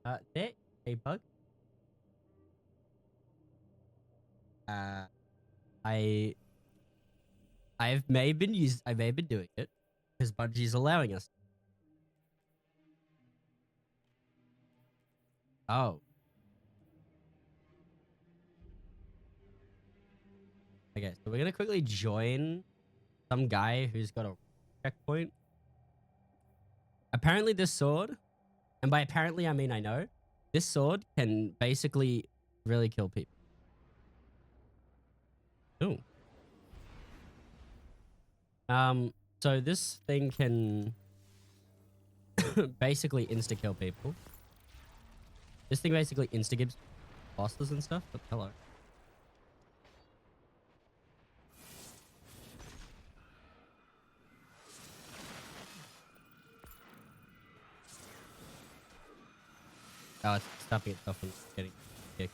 There a bug. I I may have been doing it because Bungie's allowing us. Oh. Okay, so we're gonna quickly join some guy who's got a checkpoint. Apparently this sword, and by apparently I mean I know, this sword can basically really kill people. Ooh. So this thing can basically insta-kill people. This thing basically insta-gives bosses and stuff, but hello. Oh, it's stopping itself from getting kicked.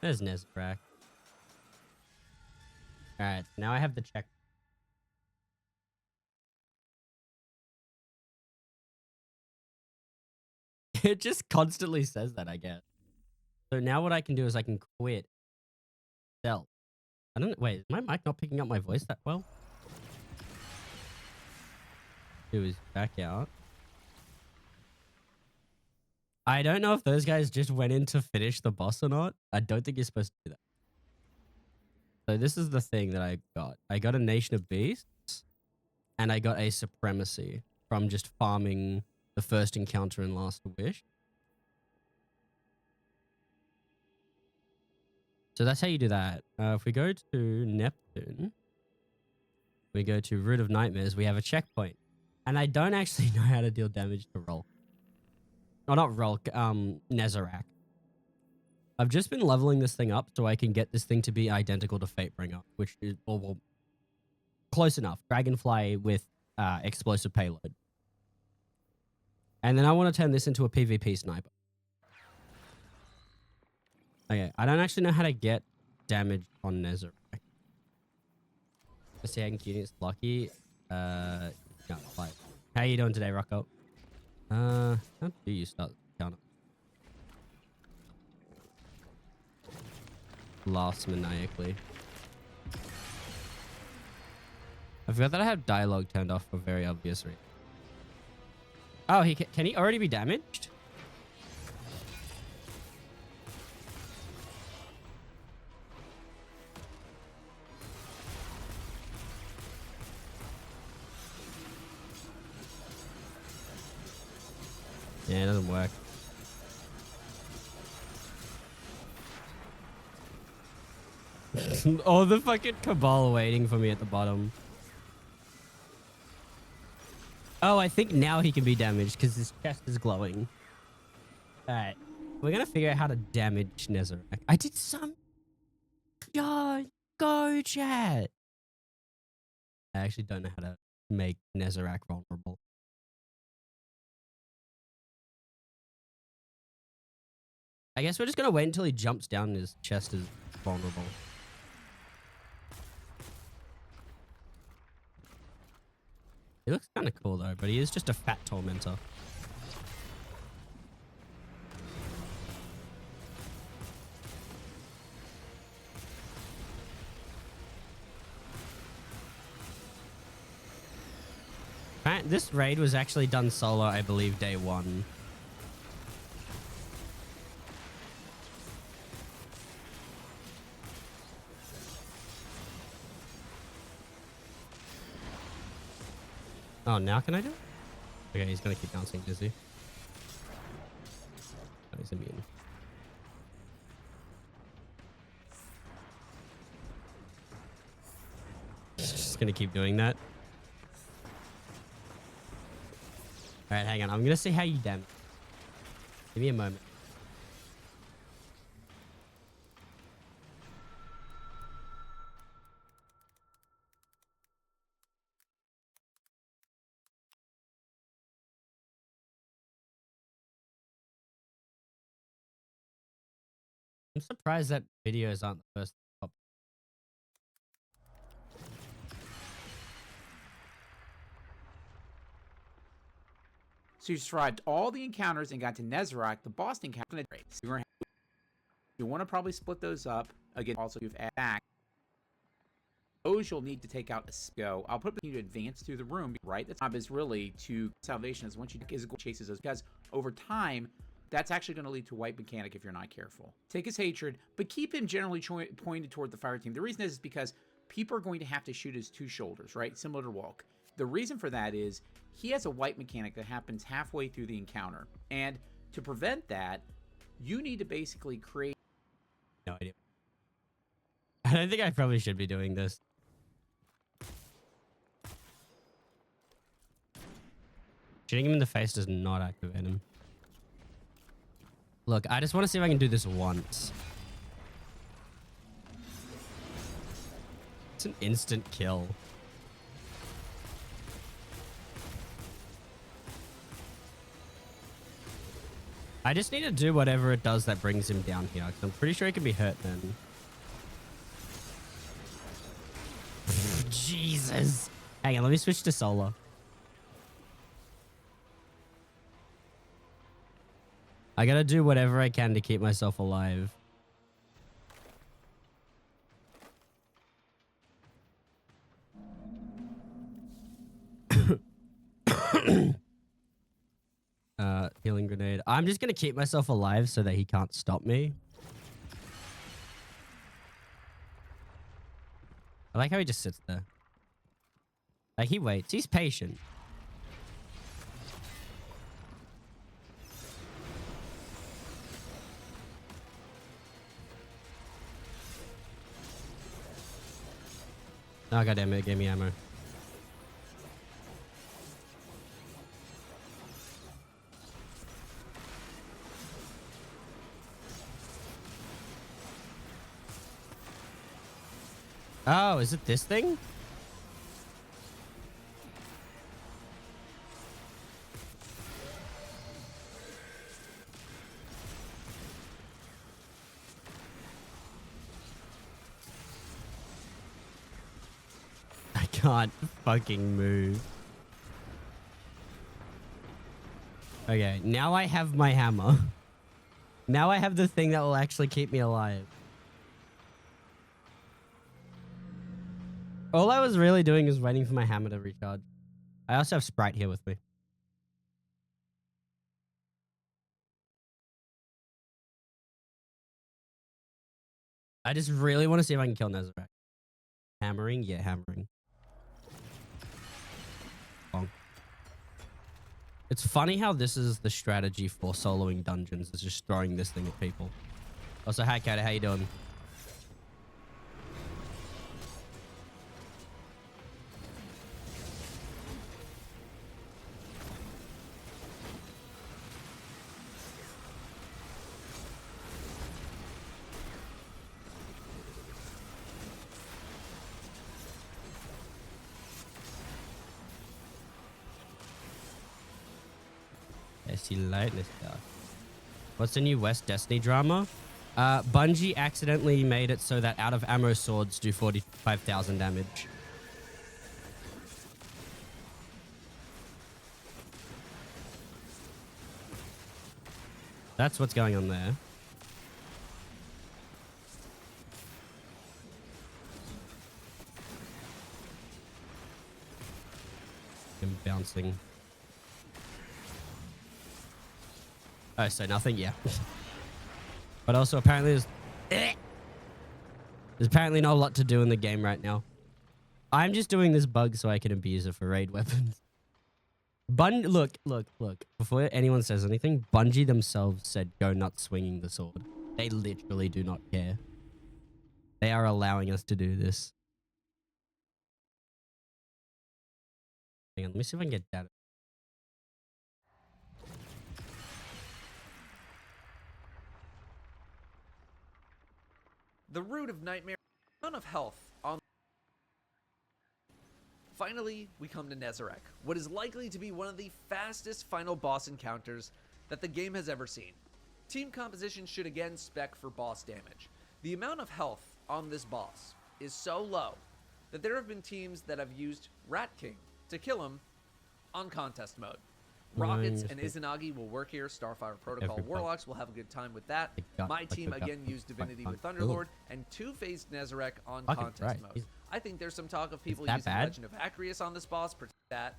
There's Nezrak. Alright, now I have the check. It just constantly says that, I guess. So now what I can do is I can quit. Sell. I don't know. Wait, is my mic not picking up my voice that well? It was back out. I don't know if those guys just went in to finish the boss or not. I don't think you're supposed to do that. So this is the thing that I got. I got a Nation of Beasts and I got a Supremacy from just farming the first encounter in Last Wish. So that's how you do that. If we go to Neptune, we go to Root of Nightmares, we have a checkpoint. And I don't actually know how to deal damage to Rolk. Oh, not Rolk, Nezarec. I've just been leveling this thing up so I can get this thing to be identical to Fatebringer, which is well, close enough. Dragonfly with explosive payload. And then I want to turn this into a PvP sniper. Okay, I don't actually know how to get damage on Nezarec. Let's see how I can keep it lucky. No, like, how you doing today, Rocco? How do you start the counter? Laughs maniacally. I forgot that I have dialogue turned off for very obvious reason. Oh, can he already be damaged? Yeah, it doesn't work. Oh, the fucking Cabal waiting for me at the bottom. Oh, I think now he can be damaged because his chest is glowing. Alright. We're gonna figure out how to damage Nezarec. I did some... Yo, go chat! I actually don't know how to make Nezarec vulnerable. I guess we're just gonna wait until he jumps down and his chest is vulnerable. He looks kind of cool though, but he is just a fat tormentor. This raid was actually done solo, I believe, day 1. Oh, now can I do it? Okay, he's gonna keep bouncing, is he? Oh, he's immune. Just gonna keep doing that. All right, hang on. I'm gonna see how you damage. Give me a moment. I'm surprised that videos aren't the first top. So you survived all the encounters and got to Nezarec, the boss encounter. You want to probably split those up. Again, also you've added back. Those you'll need to take out a go. I'll put you to advance through the room, right? The job is really to salvation is once you physical chases those, because over time, that's actually going to lead to wipe mechanic if you're not careful. Take his hatred, but keep him generally pointed toward the fire team. The reason is because people are going to have to shoot his two shoulders, right? Similar to Walk. The reason for that is he has a wipe mechanic that happens halfway through the encounter. And to prevent that, you need to basically create... No idea. I don't think I probably should be doing this. Shooting him in the face does not activate him. Look, I just want to see if I can do this once. It's an instant kill. I just need to do whatever it does that brings him down here, because I'm pretty sure he can be hurt then. Jesus. Hang on, let me switch to solo. I gotta do whatever I can to keep myself alive. Healing grenade. I'm just gonna keep myself alive so that he can't stop me. I like how he just sits there. Like, he waits. He's patient. Oh, goddammit, it gave me ammo. Oh, is it this thing? I can't fucking move. Okay, now I have my hammer. Now I have the thing that will actually keep me alive. All I was really doing is waiting for my hammer to recharge. I also have Sprite here with me. I just really want to see if I can kill Nezarec. Hammering? Yeah, hammering. Bonk. It's funny how this is the strategy for soloing dungeons. Is just throwing this thing at people. Also, hi, Kata. How you doing? I see lightness stuff. What's the new West Destiny drama? Bungie accidentally made it so that out of ammo swords do 45,000 damage. That's what's going on there. I'm bouncing. Oh, so nothing? Yeah. But also apparently there's apparently not a lot to do in the game right now. I'm just doing this bug so I can abuse it for raid weapons. Look. Before anyone says anything, Bungie themselves said go nuts swinging the sword. They literally do not care. They are allowing us to do this. Hang on, let me see if I can get data. The root of nightmare, none of health on. Finally, we come to Nezarec, what is likely to be one of the fastest final boss encounters that the game has ever seen. Team composition should again spec for boss damage. The amount of health on this boss is so low that there have been teams that have used Rat King to kill him on contest mode. Rockets just and get Izanagi will work here. Starfire Protocol everybody. Warlocks will have a good time with that. They got My like team the again gun. used Divinity Fuck, with fuck. Thunderlord and two-phased Nezarec on Fucking contest right. mode. He's- I think there's some talk of people that using bad? Legend of Acreus on this boss. Protect that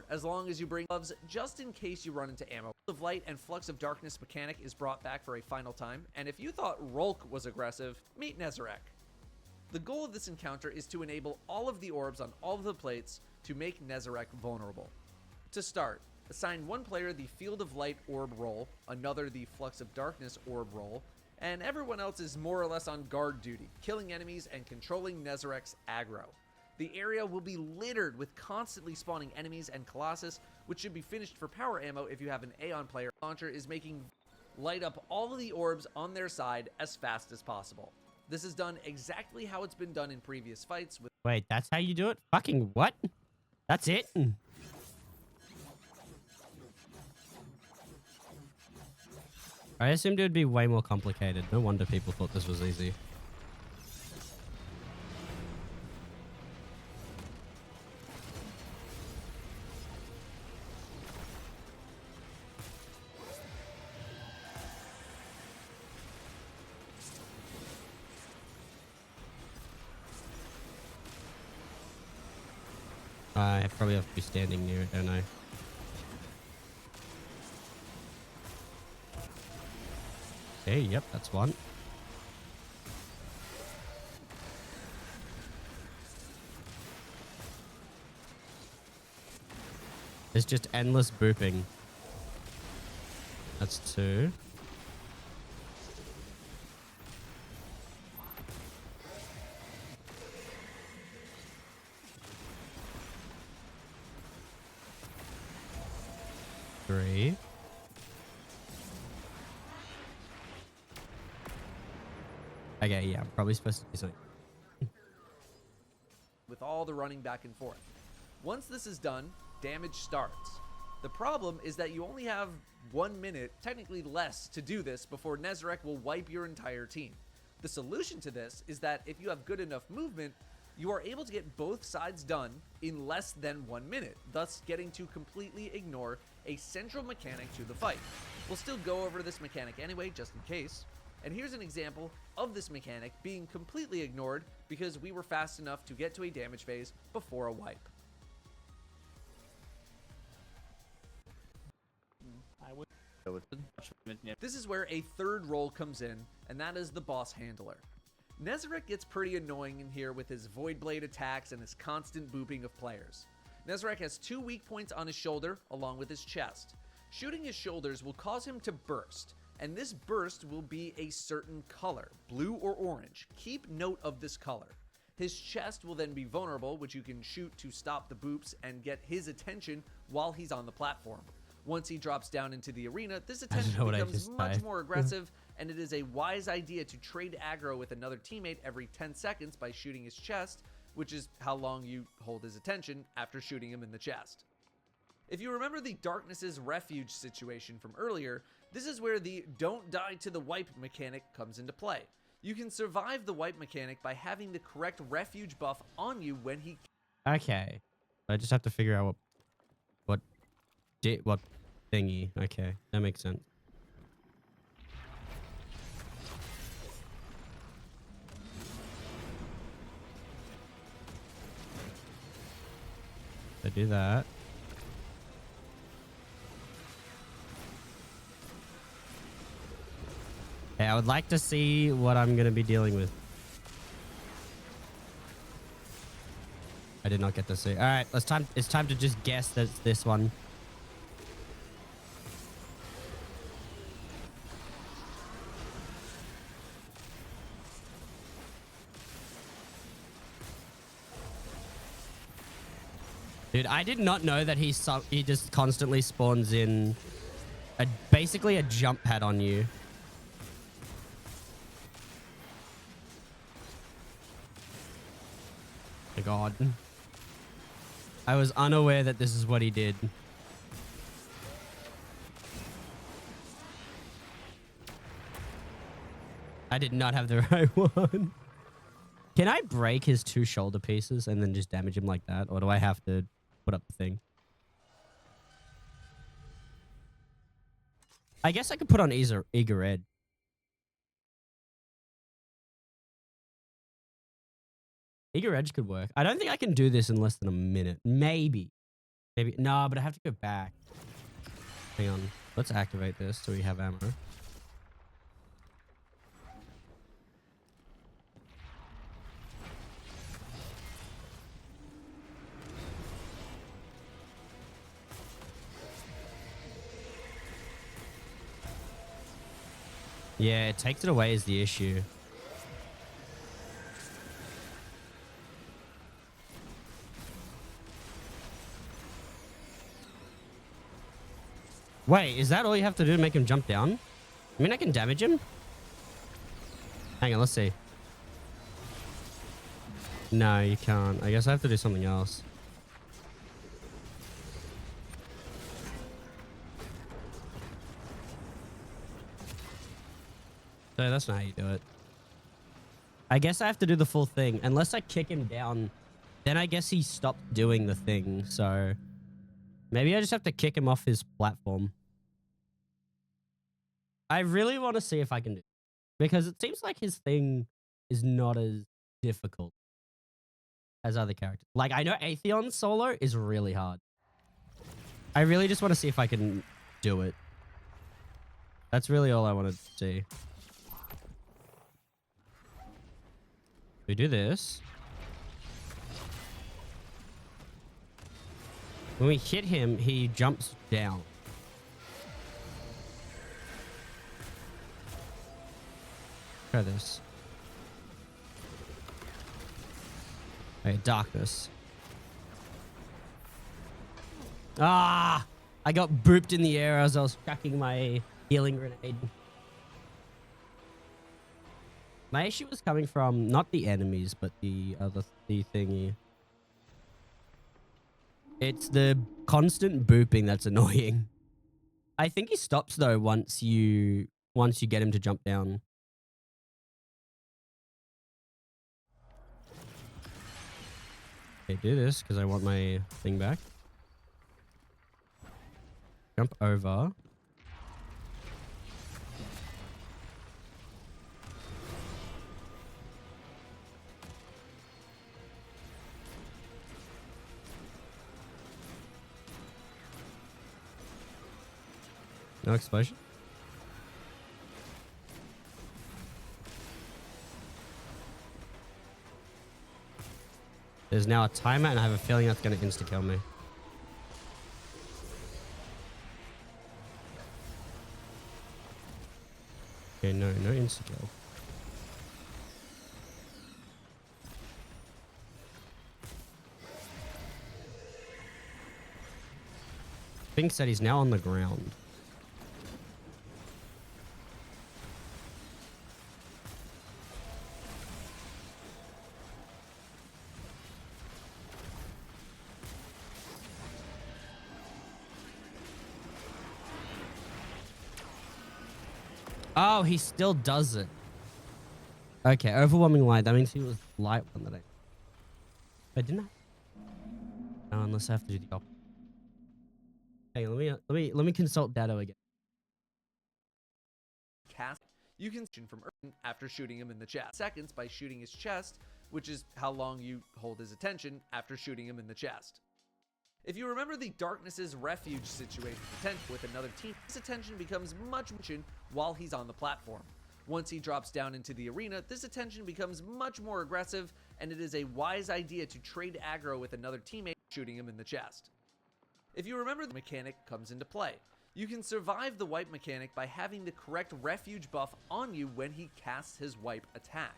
as long as you bring gloves, just in case you run into ammo. Of Light and Flux of Darkness mechanic is brought back for a final time, and if you thought Rolk was aggressive, meet Nezarec. The goal of this encounter is to enable all of the orbs on all of the plates to make Nezarec vulnerable. To start, assign one player the Field of Light orb role, another the Flux of Darkness orb role, and everyone else is more or less on guard duty, killing enemies and controlling Nezarec's aggro. The area will be littered with constantly spawning enemies and Colossus, which should be finished for power ammo if you have an Aeon player. Launcher is making light up all of the orbs on their side as fast as possible. This is done exactly how it's been done in previous fights with Wait, that's how you do it? Fucking what? That's it? I assumed it would be way more complicated. No wonder people thought this was easy. I probably have to be standing near it, don't I? Okay, yep, that's one. It's just endless booping. That's two. Three. Okay, yeah, I'm probably supposed to do something. all the running back and forth. Once this is done, damage starts. The problem is that you only have 1 minute, technically less, to do this before Nezarec will wipe your entire team. The solution to this is that if you have good enough movement, you are able to get both sides done in less than 1 minute, thus getting to completely ignore a central mechanic to the fight. We'll still go over this mechanic anyway, just in case. And here's an example of this mechanic being completely ignored because we were fast enough to get to a damage phase before a wipe. This is where a third role comes in, and that is the boss handler. Nezarec gets pretty annoying in here with his Void Blade attacks and his constant booping of players. Nezarec has 2 weak points on his shoulder, along with his chest. Shooting his shoulders will cause him to burst, and this burst will be a certain color, blue or orange. Keep note of this color. His chest will then be vulnerable, which you can shoot to stop the boops and get his attention while he's on the platform. Once he drops down into the arena, this attention becomes much more aggressive, and it is a wise idea to trade aggro with another teammate every 10 seconds by shooting his chest, which is how long you hold his attention after shooting him in the chest. If you remember the Darkness's Refuge situation from earlier, this is where the don't die to the wipe mechanic comes into play. You can survive the wipe mechanic by having the correct refuge buff on you when he... Okay. I just have to figure out what thingy. Okay, that makes sense. I do that. Okay, I would like to see what I'm going to be dealing with. I did not get to see. All right, it's time to just guess that it's this one. Dude, I did not know that he just constantly spawns in basically a jump pad on you. My God. I was unaware that this is what he did. I did not have the right one. Can I break his 2 shoulder pieces and then just damage him like that? Or do I have to put up the thing? I guess I could put on Eager Ed. Eager Edge could work. I don't think I can do this in less than a minute. Maybe. Maybe. No, but I have to go back. Hang on. Let's activate this so we have ammo. Yeah, it takes it away is the issue. Wait, is that all you have to do to make him jump down? I mean, I can damage him. Hang on, let's see. No, you can't. I guess I have to do something else. So that's not how you do it. I guess I have to do the full thing. Unless I kick him down, then I guess he stopped doing the thing. So maybe I just have to kick him off his platform. I really want to see if I can do it. Because it seems like his thing is not as difficult as other characters. Like, I know Atheon solo is really hard. I really just want to see if I can do it. That's really all I wanted to see. We do this. When we hit him, he jumps down. Try this. Okay, darkness. Ah! I got booped in the air as I was tracking my healing grenade. My issue was coming from not the enemies, but the other thingy. It's the constant booping that's annoying. I think he stops though once you get him to jump down. Okay, do this because I want my thing back. Jump over. No explosion. There's now a timer, and I have a feeling that's going to insta-kill me. Okay, no insta-kill. Thinks that he's now on the ground. Oh, he still does it. Okay, overwhelming light. That means he was light one that I didn't. No, unless I have to do the opposite. Hey, let me consult Dado again. Cast. You can from Earth after shooting him in the chest. Seconds by shooting his chest, which is how long you hold his attention after shooting him in the chest. If you remember the Darkness's refuge situation with another team, his attention becomes much while he's on the platform. Once he drops down into the arena, this attention becomes much more aggressive, and it is a wise idea to trade aggro with another teammate shooting him in the chest. If you remember, the mechanic comes into play. You can survive the wipe mechanic by having the correct refuge buff on you when he casts his wipe attack.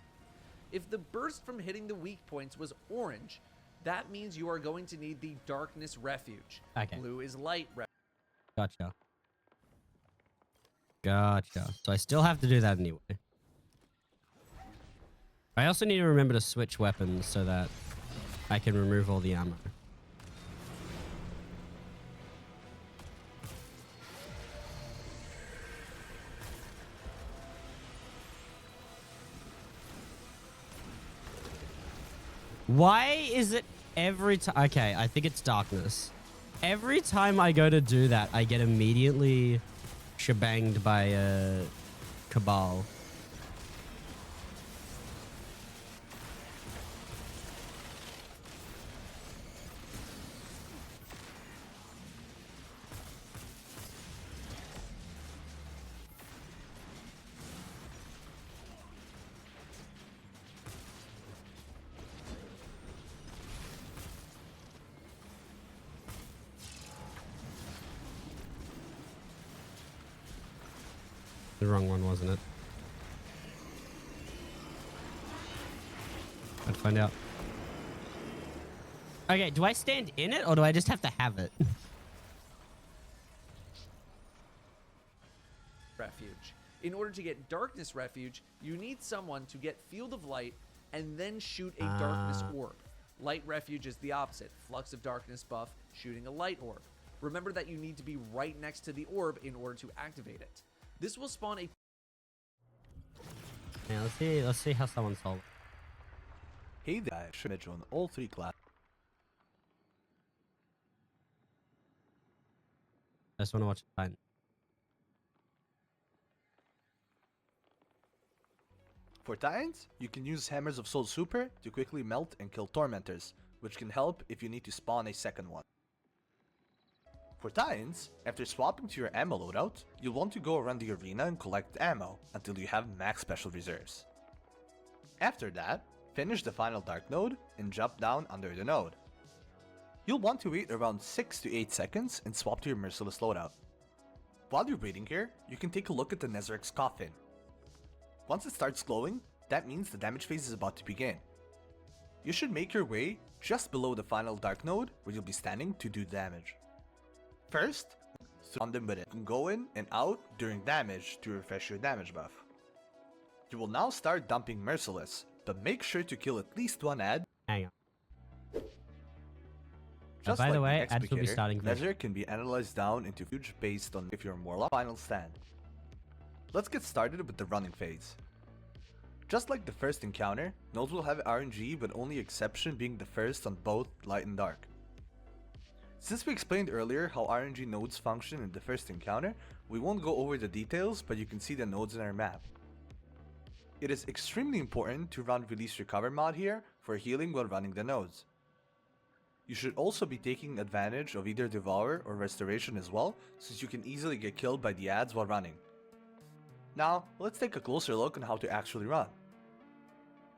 If the burst from hitting the weak points was orange, that means you are going to need the Darkness Refuge. Okay. Blue is Light Refuge. Gotcha. So I still have to do that anyway. I also need to remember to switch weapons so that I can remove all the ammo. Why is it every time? Okay, I think it's darkness. Every time I go to do that, I get immediately shebanged by a cabal. The wrong one, wasn't it? I'd find out. Okay, do I stand in it or do I just have to have it? Refuge. In order to get Darkness Refuge, you need someone to get Field of Light and then shoot a Darkness Orb. Light Refuge is the opposite. Flux of Darkness buff, shooting a Light Orb. Remember that you need to be right next to the orb in order to activate it. This will spawn a... Yeah, let's see how someone solves it. Hey there, Shimage on all three classes. I just want to watch it fine. For Titans, you can use Hammers of Soul Super to quickly melt and kill Tormentors, which can help if you need to spawn a second one. For Titans, after swapping to your ammo loadout, you'll want to go around the arena and collect ammo until you have max special reserves. After that, finish the final Dark Node and jump down under the node. You'll want to wait around 6 to 8 seconds and swap to your Merciless loadout. While you're waiting here, you can take a look at the Nezarek's coffin. Once it starts glowing, that means the damage phase is about to begin. You should make your way just below the final Dark Node where you'll be standing to do damage. First, surround them with it. You can go in and out during damage to refresh your damage buff. You will now start dumping Merciless, but make sure to kill at least one ad. Hang on. Just by like the way, the ads will be Explicator, starting very Nezarec can be analyzed down into huge based on if you're more like final stand. Let's get started with the running phase. Just like the first encounter, nodes will have RNG, but only exception being the first on both light and dark. Since we explained earlier how RNG nodes function in the first encounter, we won't go over the details, but you can see the nodes in our map. It is extremely important to run Release Recover mod here for healing while running the nodes. You should also be taking advantage of either Devour or Restoration as well, since you can easily get killed by the ads while running. Now, let's take a closer look on how to actually run.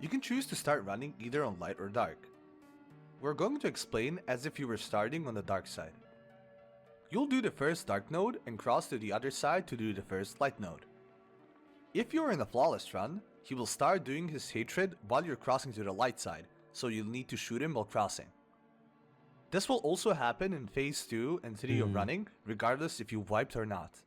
You can choose to start running either on light or dark. We're going to explain as if you were starting on the dark side. You'll do the first dark node and cross to the other side to do the first light node. If you're in a flawless run, he will start doing his hatred while you're crossing to the light side, so you'll need to shoot him while crossing. This will also happen in phase 2 and 3 of running, regardless if you wiped or not.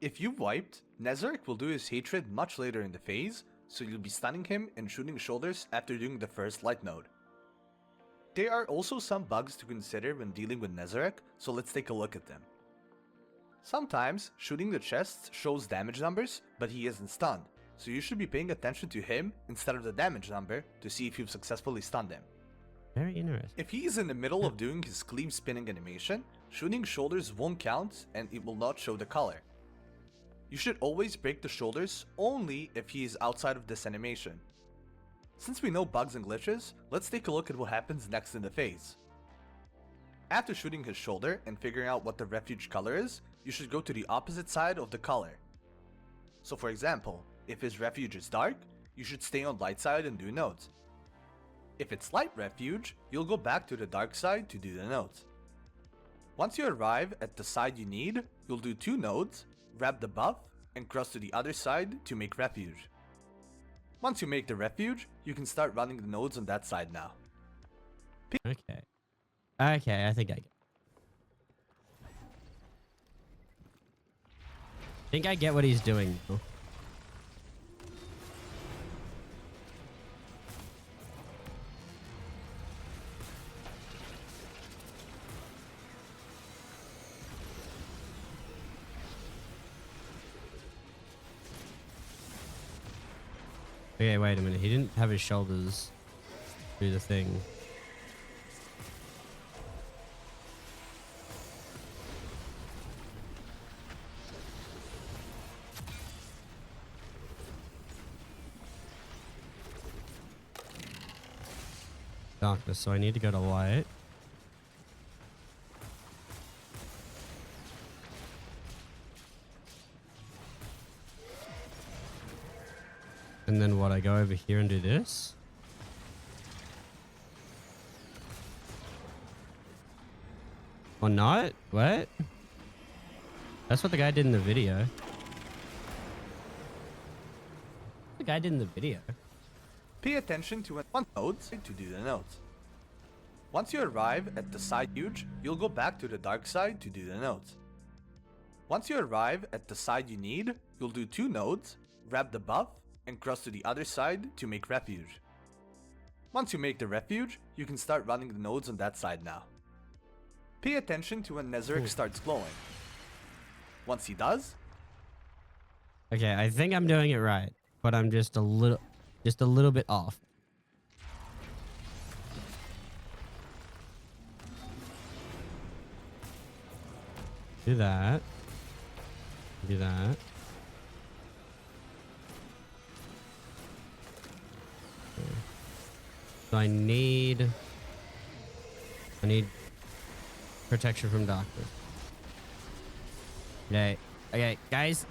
If you wiped, Nezarec will do his hatred much later in the phase, so you'll be stunning him and shooting shoulders after doing the first light node. There are also some bugs to consider when dealing with Nezarec, so let's take a look at them. Sometimes, shooting the chests shows damage numbers, but he isn't stunned, so you should be paying attention to him instead of the damage number to see if you've successfully stunned him. Very interesting. If he is in the middle of doing his cleave spinning animation, shooting shoulders won't count and it will not show the color. You should always break the shoulders only if he is outside of this animation. Since we know bugs and glitches, let's take a look at what happens next in the phase. After shooting his shoulder and figuring out what the refuge color is, you should go to the opposite side of the color. So for example, if his refuge is dark, you should stay on light side and do nodes. If it's light refuge, you'll go back to the dark side to do the nodes. Once you arrive at the side you need, you'll do 2 nodes, grab the buff, and cross to the other side to make refuge. Once you make the refuge, you can start running the nodes on that side now. Okay. Okay, I think I get it. I think I get what he's doing now. Okay, wait a minute. He didn't have his shoulders do the thing. Darkness, so I need to go to light. And then what, I go over here and do this? Or not? What? That's what the guy did in the video. The guy did in the video. Pay attention to one node to do the nodes. Once you arrive at the side huge, you'll go back to the dark side to do the nodes. Once you arrive at the side you need, you'll do 2 nodes, grab the buff, and cross to the other side to make refuge. Once you make the refuge, you can start running the nodes on that side now. Pay attention to when Nezarec starts glowing. Once he does... Okay, I think I'm doing it right, but I'm just a little bit off. Do that. Do that. Okay. So I need protection from darkness. Okay. Okay, guys.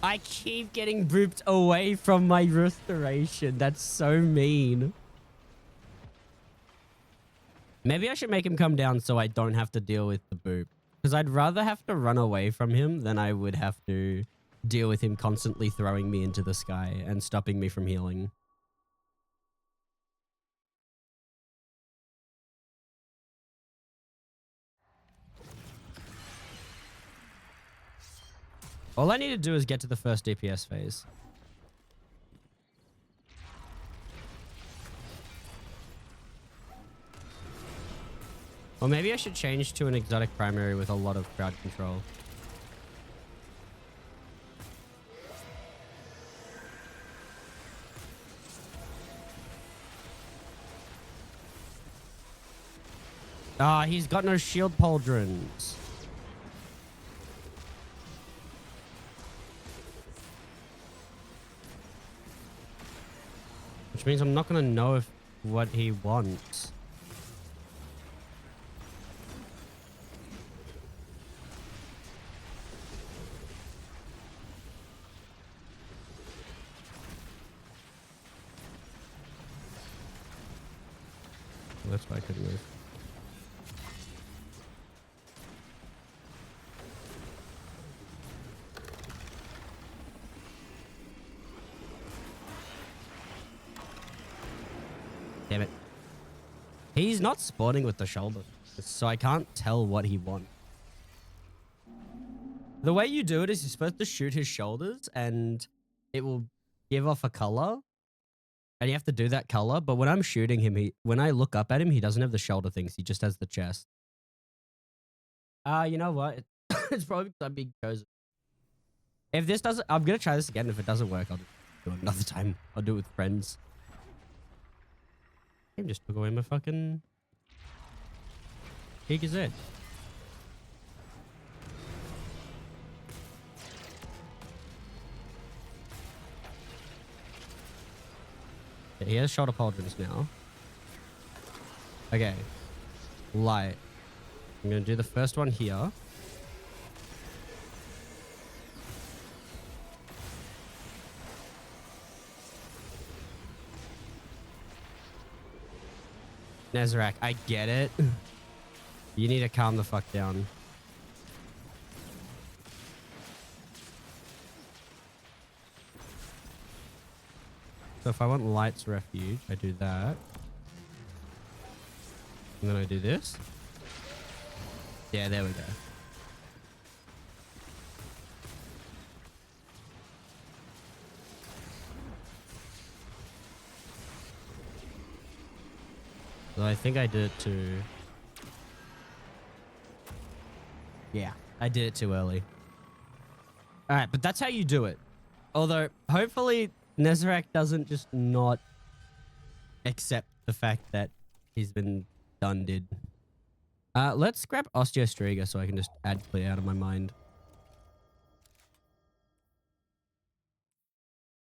I keep getting booped away from my restoration. That's so mean. Maybe I should make him come down so I don't have to deal with the boop. Because I'd rather have to run away from him than I would have to deal with him constantly throwing me into the sky and stopping me from healing. All I need to do is get to the first DPS phase. Or maybe I should change to an exotic primary with a lot of crowd control. Ah, he's got no shield pauldrons. Which means I'm not gonna know what he wants. That's why I couldn't move. Damn it. He's not spawning with the shoulder, so I can't tell what he wants. The way you do it is you're supposed to shoot his shoulders and it will give off a color. And you have to do that color, but when I'm shooting him, when I look up at him, he doesn't have the shoulder things. He just has the chest. You know what? It's probably because I'm being chosen. If this doesn't, I'm gonna try this again. If it doesn't work, I'll just do it another time. I'll do it with friends. He just took away my fucking Gigazette. He has shoulder pauldrons now. Okay. Light. I'm going to do the first one here. Nezarec, I get it. You need to calm the fuck down. So if I want Light's Refuge, I do that. And then I do this. Yeah, there we go. So I think I did it too. Yeah, I did it too early. Alright, but that's how you do it. Although, hopefully, Nezarec doesn't just not accept the fact that he's been done-did. Let's grab Osteostriga so I can just add clear out of my mind.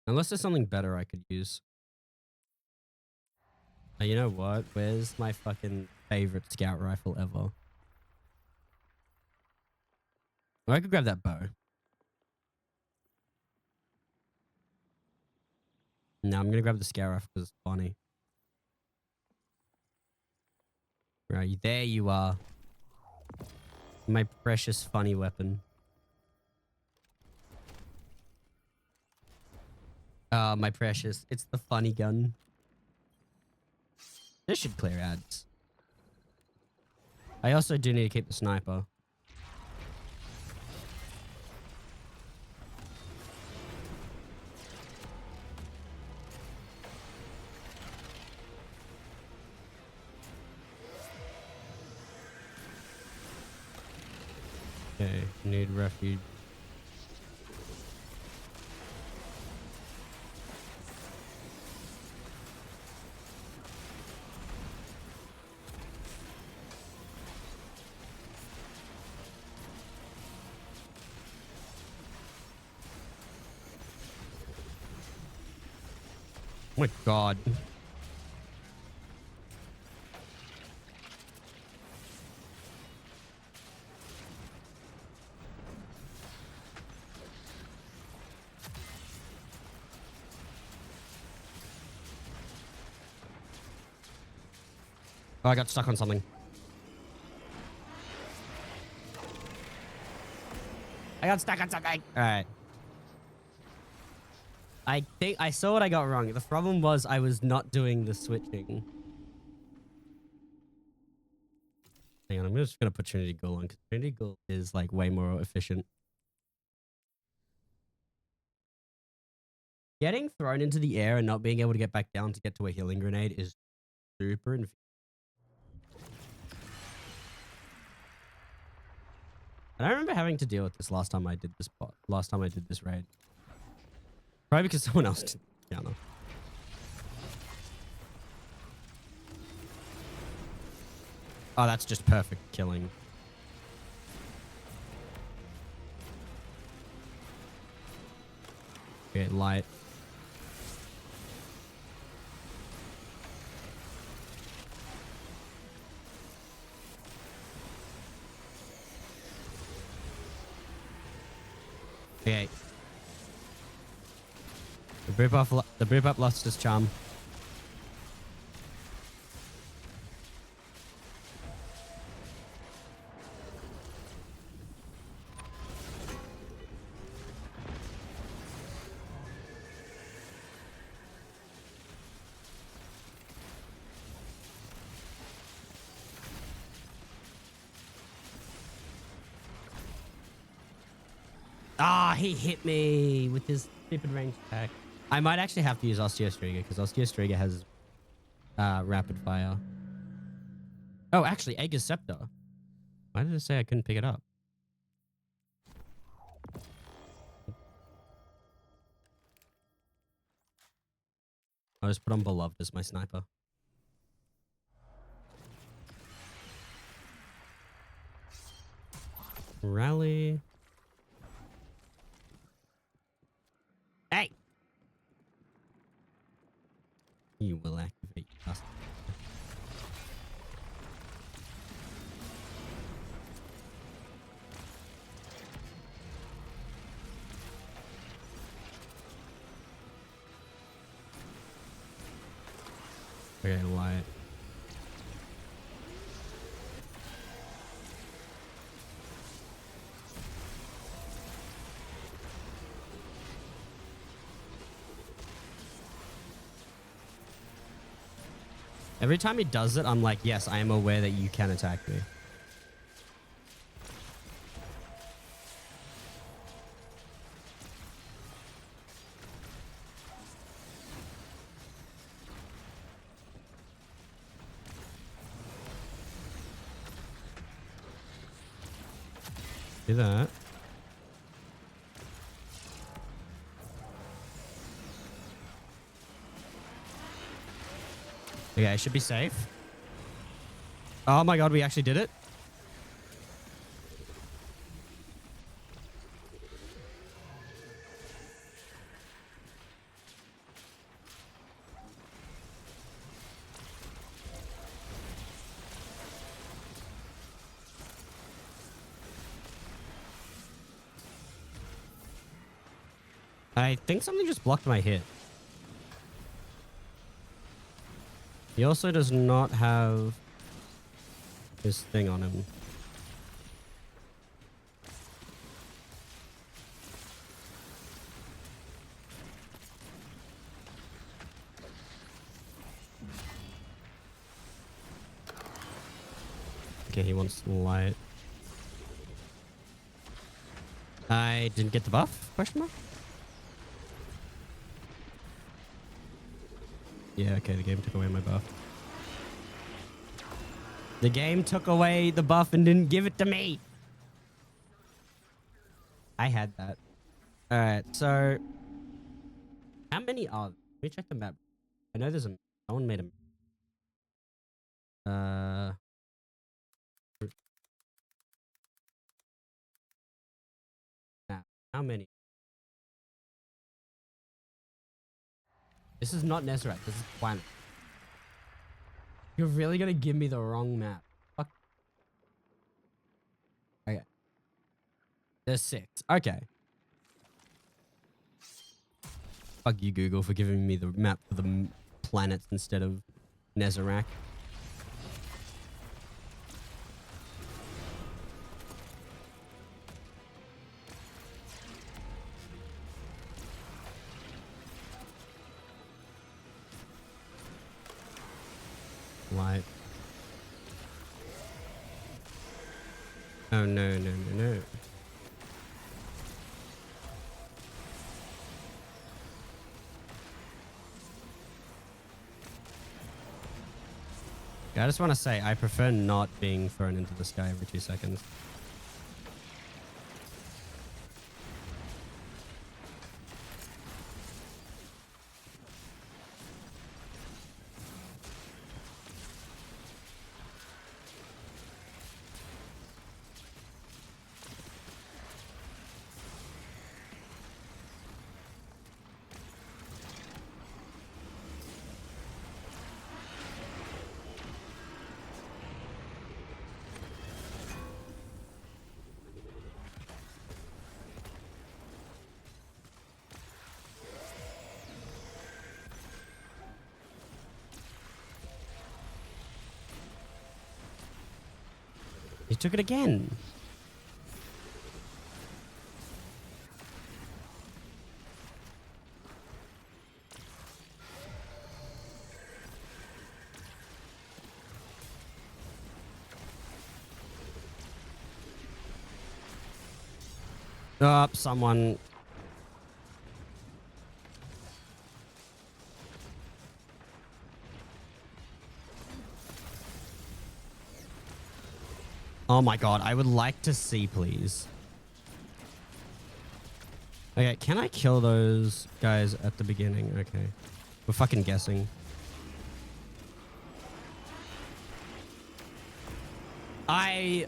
Unless there's something better I could use. You know what? Where's my fucking favorite scout rifle ever? Oh, I could grab that bow. No, I'm gonna grab the scout rifle because it's funny. Right, there you are. My precious funny weapon. My precious. It's the funny gun. This should clear ads. I also do need to keep the sniper. Okay, need refuge. Oh my god. Oh, I got stuck on something. I got stuck on something. All right. I think I saw what I got wrong. The problem was I was not doing the switching. Hang on, I'm just gonna put Trinity Ghoul on because Trinity Ghoul is like way more efficient. Getting thrown into the air and not being able to get back down to get to a healing grenade is super infuriating. And I remember having to deal with this last time I did this raid. Probably because someone else did the counter. Oh, that's just perfect killing. Okay, light. Okay. The Brip up lost his charm. Ah, he hit me with his stupid range attack. I might actually have to use Osteostriga because Osteostriga has rapid fire. Oh, actually, Aegis Scepter. Why did it say I couldn't pick it up? I'll just put on Beloved as my sniper. Rally. Hey! You will activate. Okay, light. Every time he does it, I'm like, yes, I am aware that you can attack me. Do that. Okay, I should be safe. Oh my god, we actually did it. I think something just blocked my hit. He also does not have his thing on him. Okay, he wants light. I didn't get the buff? Question mark? Yeah, okay, the game took away my buff. The game took away the buff and didn't give it to me. I had that. Alright, so... How many are there? Let me check the map. I know there's a... Someone made a... Map. How many? This is not Nezarec. This is Planet. You're really gonna give me the wrong map. Fuck. Okay. There's 6. Okay. Fuck you, Google, for giving me the map for the planets instead of Nezarec. Light. Oh, no, no, no, no. I just want to say, I prefer not being thrown into the sky every 2 seconds. He took it again. Oh, someone... Oh my god, I would like to see, please. Okay, can I kill those guys at the beginning? Okay. We're fucking guessing. I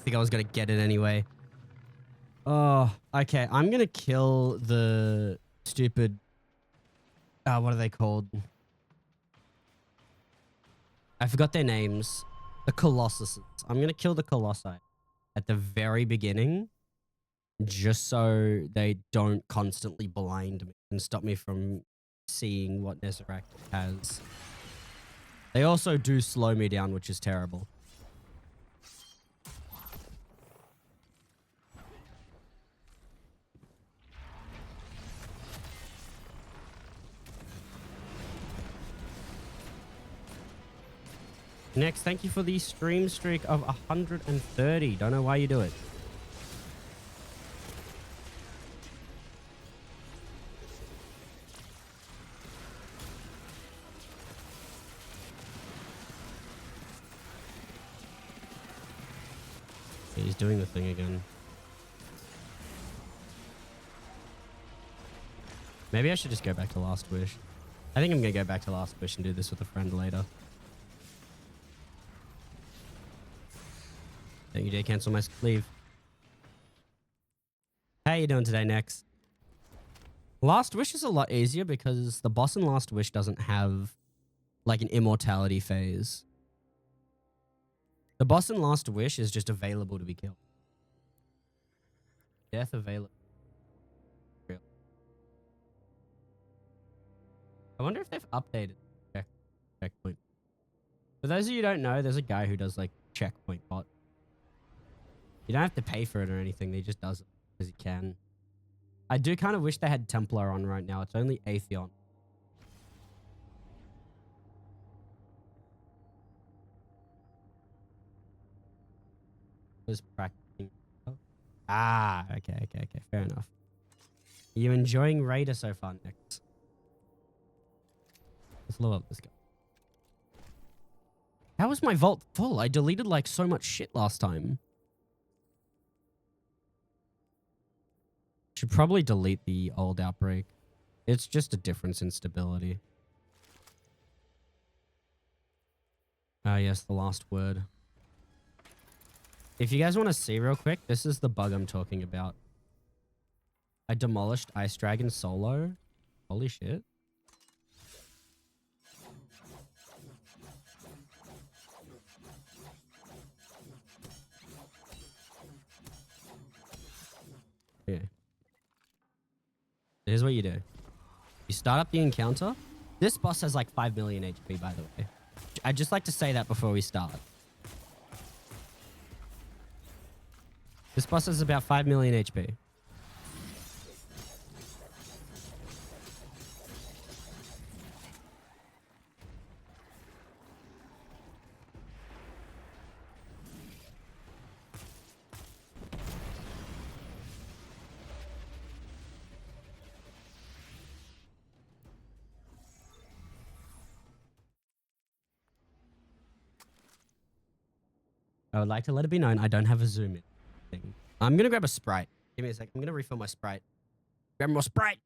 think I was gonna get it anyway. Oh, okay. I'm gonna kill the stupid... what are they called? I forgot their names. The Colossuses. I'm gonna kill the Colossi at the very beginning, just so they don't constantly blind me and stop me from seeing what Nezarec has. They also do slow me down, which is terrible. Next, thank you for the stream streak of 130. Don't know why you do it. He's doing the thing again. Maybe I should just go back to Last Wish. I think I'm going to go back to Last Wish and do this with a friend later. Thank you, Jay. Cancel my leave. How you doing today, Nex? Last Wish is a lot easier because the boss in Last Wish doesn't have like an immortality phase. The boss in Last Wish is just available to be killed. Death available. I wonder if they've updated checkpoint. For those of you who don't know, there's a guy who does like checkpoint bot. You don't have to pay for it or anything. He just does it because he can. I do kind of wish they had Templar on right now. It's only Atheon. Was practicing. Ah, okay. Fair enough. Are you enjoying Raider so far, Nex? Let's load up this guy. How was my vault full? I deleted like so much shit last time. Should probably delete the old outbreak. It's just a difference in stability. Ah, yes, the last word. If you guys want to see real quick, this is the bug I'm talking about. I demolished Ice Dragon solo. Holy shit. Yeah. Here's what you do. You start up the encounter. This boss has like 5 million HP, by the way. I'd just like to say that before we start. This boss has about 5 million HP. I would like to let it be known I don't have a zoom in thing. I'm going to grab a Sprite. Give me a sec. I'm going to refill my Sprite. Grab more Sprite.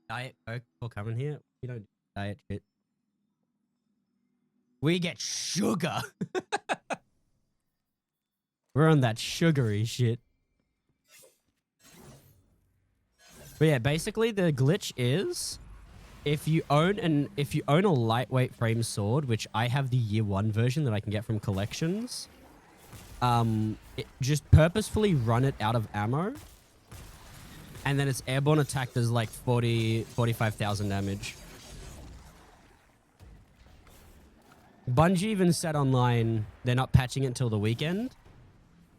Diet Coke for coming here. We don't do diet shit. We get sugar. We're on that sugary shit. But yeah, basically the glitch is if you own a lightweight frame sword, which I have the year 1 version that I can get from collections, just purposefully run it out of ammo. And then its airborne attack does like 45,000 damage. Bungie even said online they're not patching it until the weekend.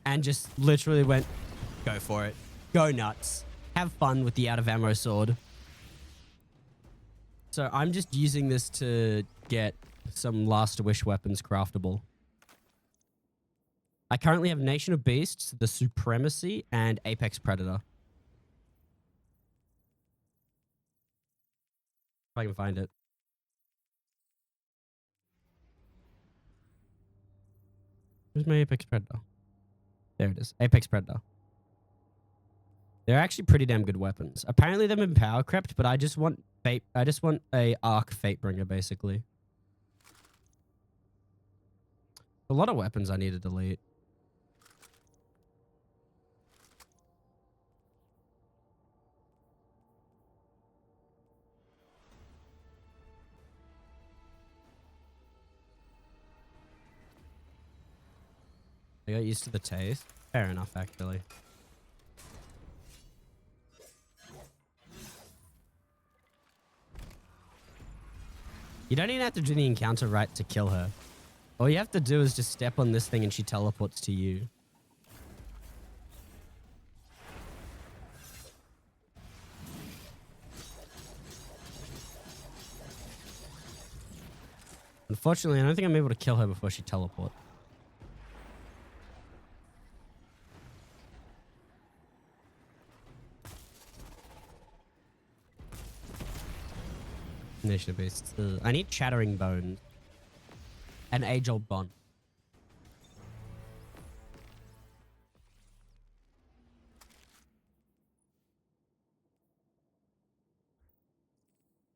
And just literally went, go for it. Go nuts. Have fun with the out of ammo sword. So I'm just using this to get some last wish weapons craftable. I currently have Nation of Beasts, the Supremacy, and Apex Predator. If I can find it. Where's my Apex Predator? There it is. Apex Predator. They're actually pretty damn good weapons. Apparently they've been power crept, but I just want fate. I just want a Arc Fatebringer, basically. A lot of weapons I need to delete. I got used to the taste. Fair enough, actually. You don't even have to do the encounter right to kill her. All you have to do is just step on this thing and she teleports to you. Unfortunately, I don't think I'm able to kill her before she teleports. Nation beasts. I need shattering bones. An age-old bond.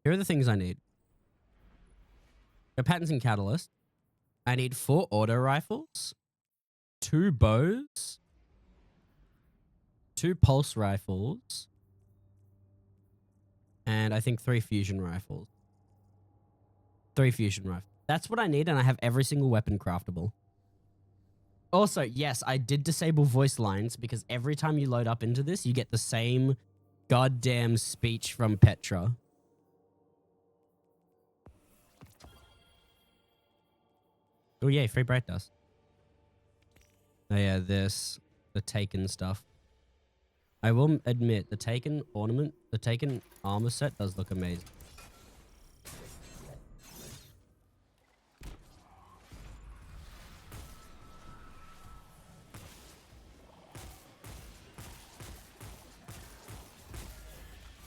Here are the things I need. A patterns and catalyst. I need 4 auto rifles, 2 bows, 2 pulse rifles, and I think 3 fusion rifles. 3 fusion rifles. That's what I need, and I have every single weapon craftable. Also, yes, I did disable voice lines because every time you load up into this, you get the same goddamn speech from Petra. Oh, yeah, free bright dust. Oh, yeah, the Taken stuff. I will admit, the Taken ornament, the Taken armor set does look amazing.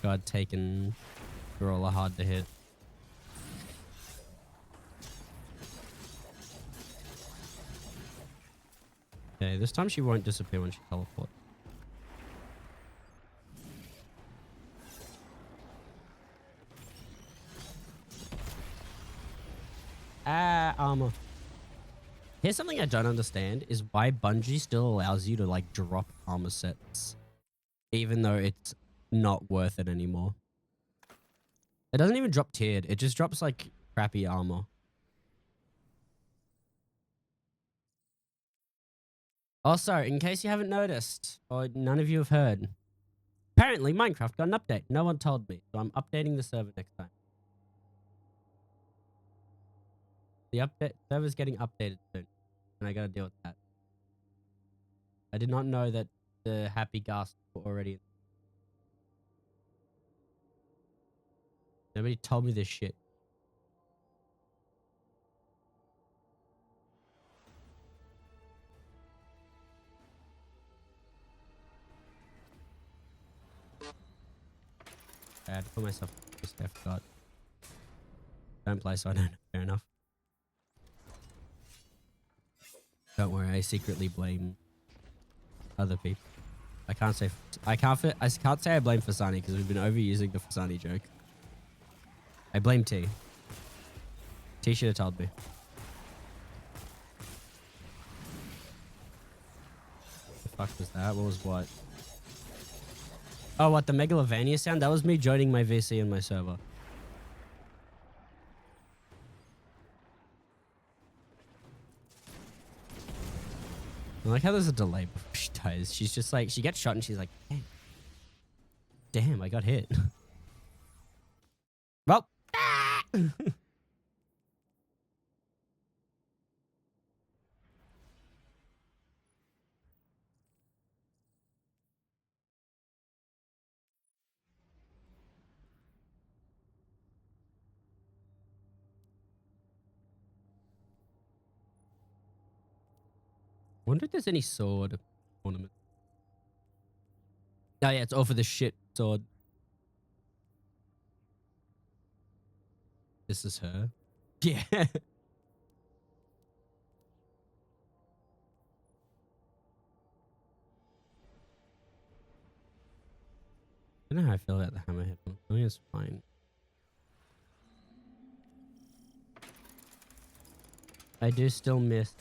God, Taken Brawler hard to hit. Okay, this time she won't disappear when she teleports. Ah, armor. Here's something I don't understand is why Bungie still allows you to like drop armor sets even though it's not worth it anymore. It doesn't even drop tiered. It just drops like crappy armor. Also, in case you haven't noticed, or none of you have heard, apparently Minecraft got an update. No one told me, so I'm updating the server next time. The update server's getting updated soon, and I gotta deal with that. I did not know that the happy gasps were already. Nobody told me this shit. I had to put myself just I forgot. Don't play so I don't know. Fair enough. Don't worry, I secretly blame other people. I can't say I can't say I blame Fasani because we've been overusing the Fasani joke. I blame T. T should have told me. The fuck was that? What was what? Oh, what, the Megalovania sound? That was me joining my VC in my server. I like how there's a delay before she dies. She's just like, she gets shot and she's like, damn. Damn, I got hit. Well. Ah! Wonder if there's any sword ornament. Oh yeah, it's all for the shit sword. This is her. Yeah. I don't know how I feel about the hammerhead one. I think it's fine. I do still miss.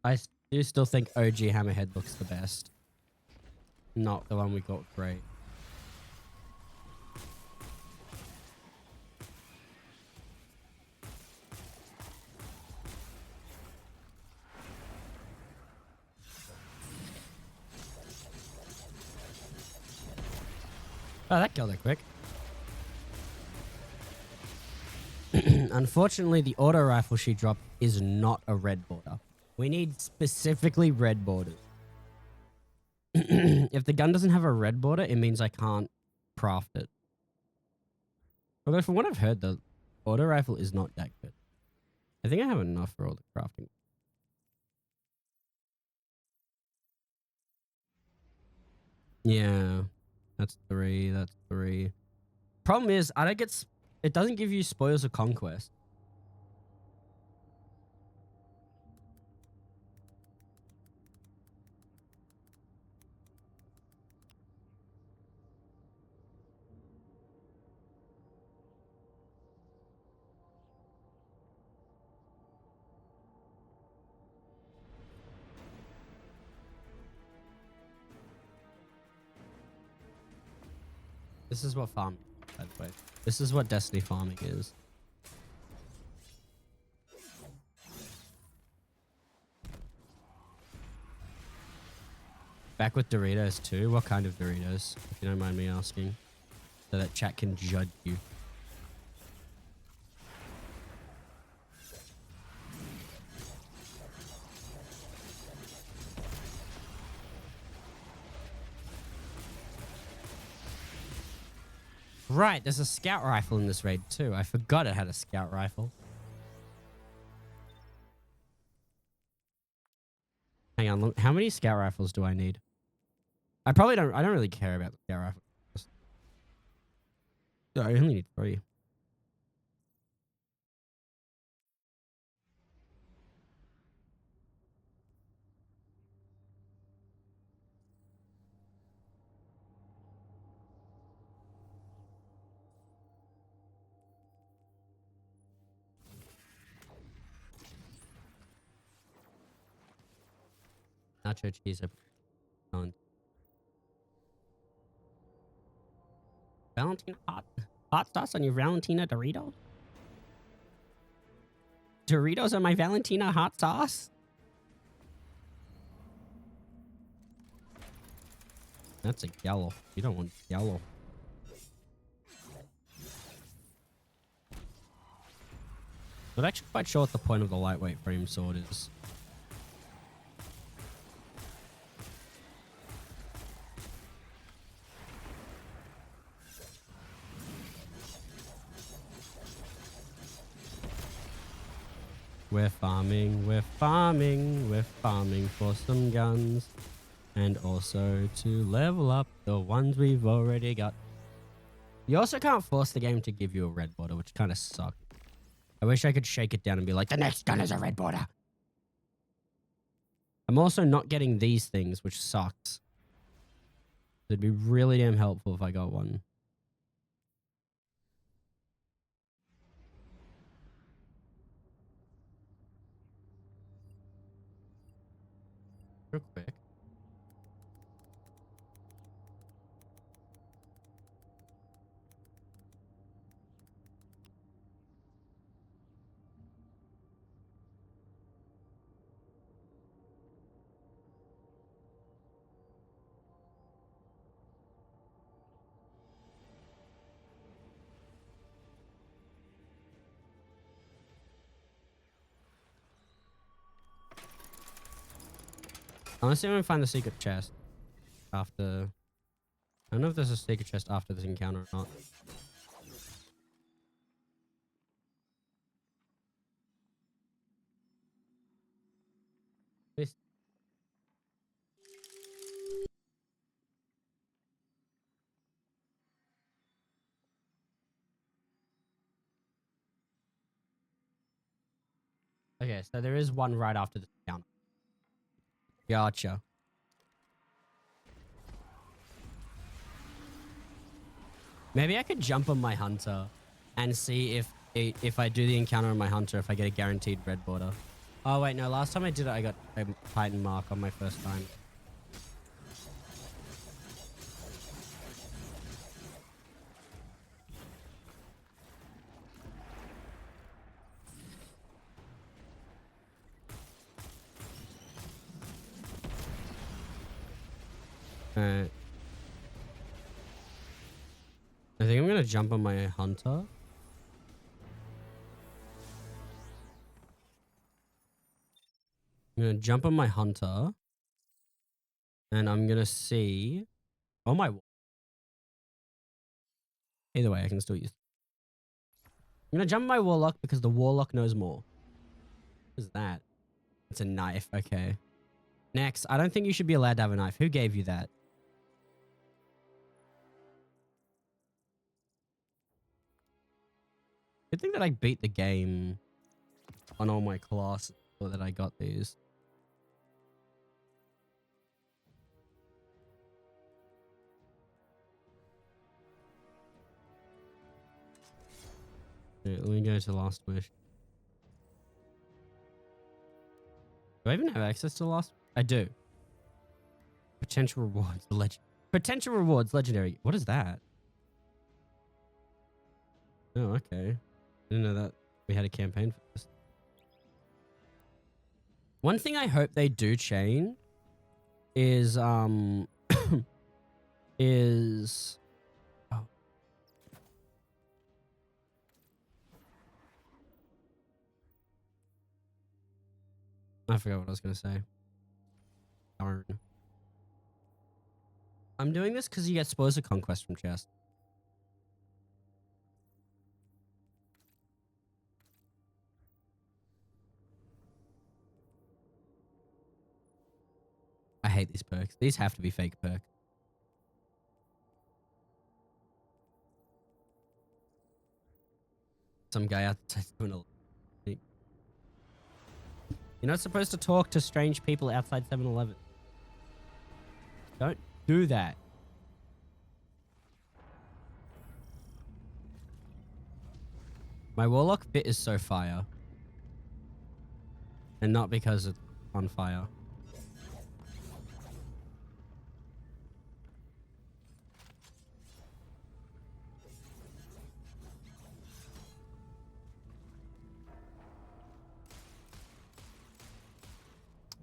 I do still think OG hammerhead looks the best. Not the one we got great. Oh, that killed it quick. Unfortunately, the auto rifle she dropped is not a red border. We need specifically red borders. If the gun doesn't have a red border, it means I can't craft it. Although from what I've heard, the auto rifle is not that good. I think I have enough for all the crafting. Yeah, that's 3. That's 3. Problem is, I don't get. It doesn't give you spoils of conquest. This is what farming is, by the way. This is what Destiny farming is. Back with Doritos too? What kind of Doritos? If you don't mind me asking. So that chat can judge you. Right, there's a scout rifle in this raid too. I forgot it had a scout rifle. Hang on, how many scout rifles do I need? I don't really care about the scout rifle. I only need 3. Nacho cheese. Valentina hot sauce on your Valentina Doritos? Doritos on my Valentina hot sauce? That's a yellow. You don't want yellow. I'm actually quite sure what the point of the lightweight frame sword is. We're farming for some guns. And also to level up the ones we've already got. You also can't force the game to give you a red border, which kind of sucks. I wish I could shake it down and be like, the next gun is a red border. I'm also not getting these things, which sucks. It'd be really damn helpful if I got one. Real quick. Honestly, I'm gonna find the secret chest after. I don't know if there's a secret chest after this encounter or not. This. Okay, so there is one right after this encounter. Gotcha. Maybe I could jump on my hunter and see if I do the encounter on my hunter, if I get a guaranteed red border. Oh wait, no. Last time I did it, I got a Titan mark on my first time. Alright. gonna jump on my hunter. I'm gonna jump on my hunter. And I'm gonna see. Oh my. Either way, I can still use. I'm gonna jump on my warlock because the warlock knows more. What is that? It's a knife. Okay. Next, I don't think you should be allowed to have a knife. Who gave you that? Good thing that I beat the game on all my classes so that I got these. Okay, let me go to Last Wish. Do I even have access to Last? I do. Potential rewards, Potential rewards, legendary. What is that? Oh, okay. I didn't know that we had a campaign for this. One thing I hope they do change is is oh. I forgot what I was gonna say. Darn. I'm doing this because you get spoils of conquest from chest. I hate these perks. These have to be fake perks. Some guy outside 7-Eleven. You're not supposed to talk to strange people outside 7-Eleven. Don't do that. My warlock bit is so fire. And not because it's on fire.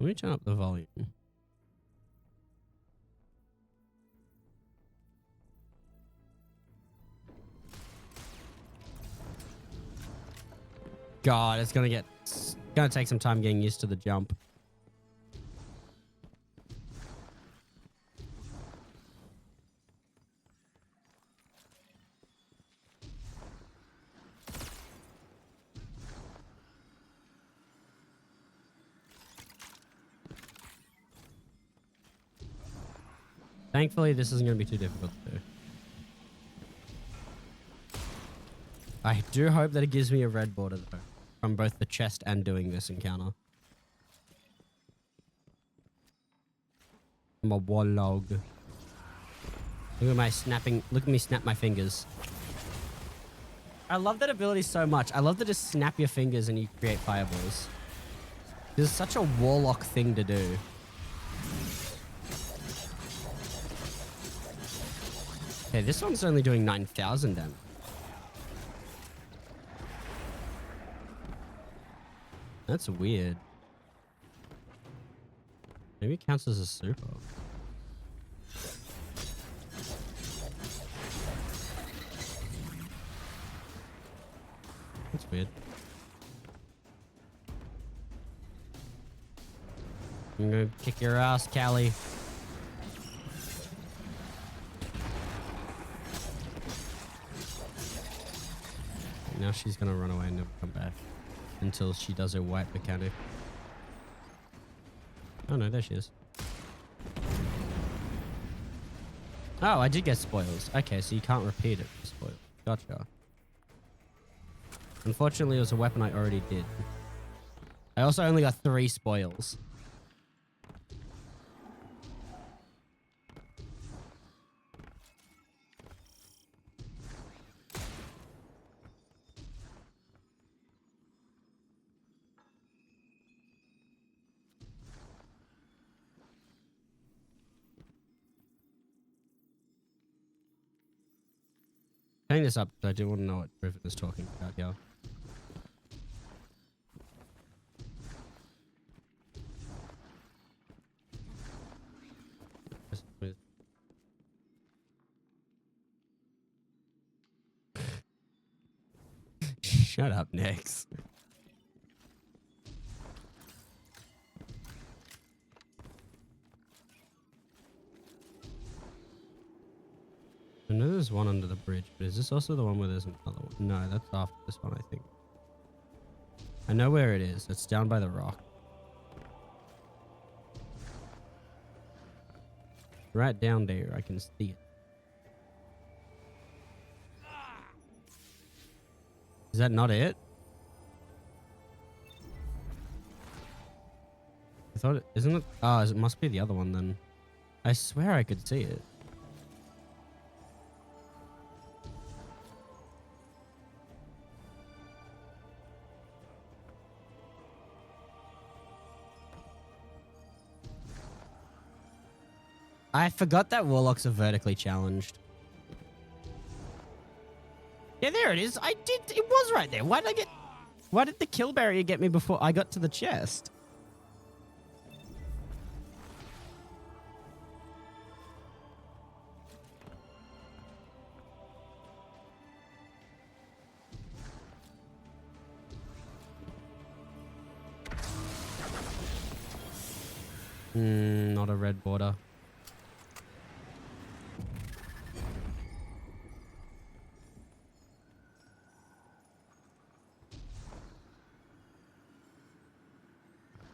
Let me turn up the volume. God, it's gonna take some time getting used to the jump. Thankfully, this isn't going to be too difficult to do. I do hope that it gives me a red border, though, from both the chest and doing this encounter. I'm a warlog. Look at my snapping. Look at me snap my fingers. I love that ability so much. I love to just snap your fingers and you create fireballs. This is such a warlock thing to do. Okay, this one's only doing 9,000 damage. That's weird. Maybe it counts as a super. That's weird. I'm gonna kick your ass, Callie. Now she's gonna run away and never come back until she does her white mechanic. Oh no, there she is. Oh, I did get spoils. Okay, so you can't repeat it for spoils. Gotcha. Unfortunately, it was a weapon I already did. I also only got 3 spoils. Hang this up because I do want to know what Griffin is talking about here. Shut up, Nix. I know there's one under the bridge, but is this also the one where there's another one? No, that's after this one, I think. I know where it is. It's down by the rock. Right down there, I can see it. Is that not it? I thought it, isn't it? Oh, it must be the other one then. I swear I could see it. I forgot that warlocks are vertically challenged. Yeah, there it is. I did. It was right there. Why did the kill barrier get me before I got to the chest? Not a red border.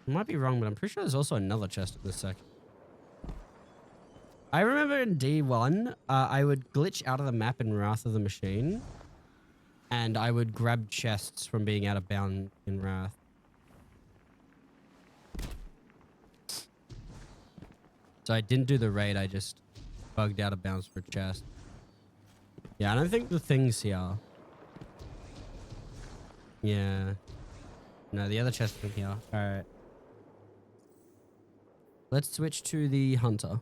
I might be wrong, but I'm pretty sure there's also another chest in this section. I remember in D1, I would glitch out of the map in Wrath of the Machine, and I would grab chests from being out of bounds in Wrath. So I didn't do the raid, I just bugged out of bounds for a chest. Yeah, I don't think the thing's here. Yeah. No, the other chest is here. Alright. Let's switch to the hunter.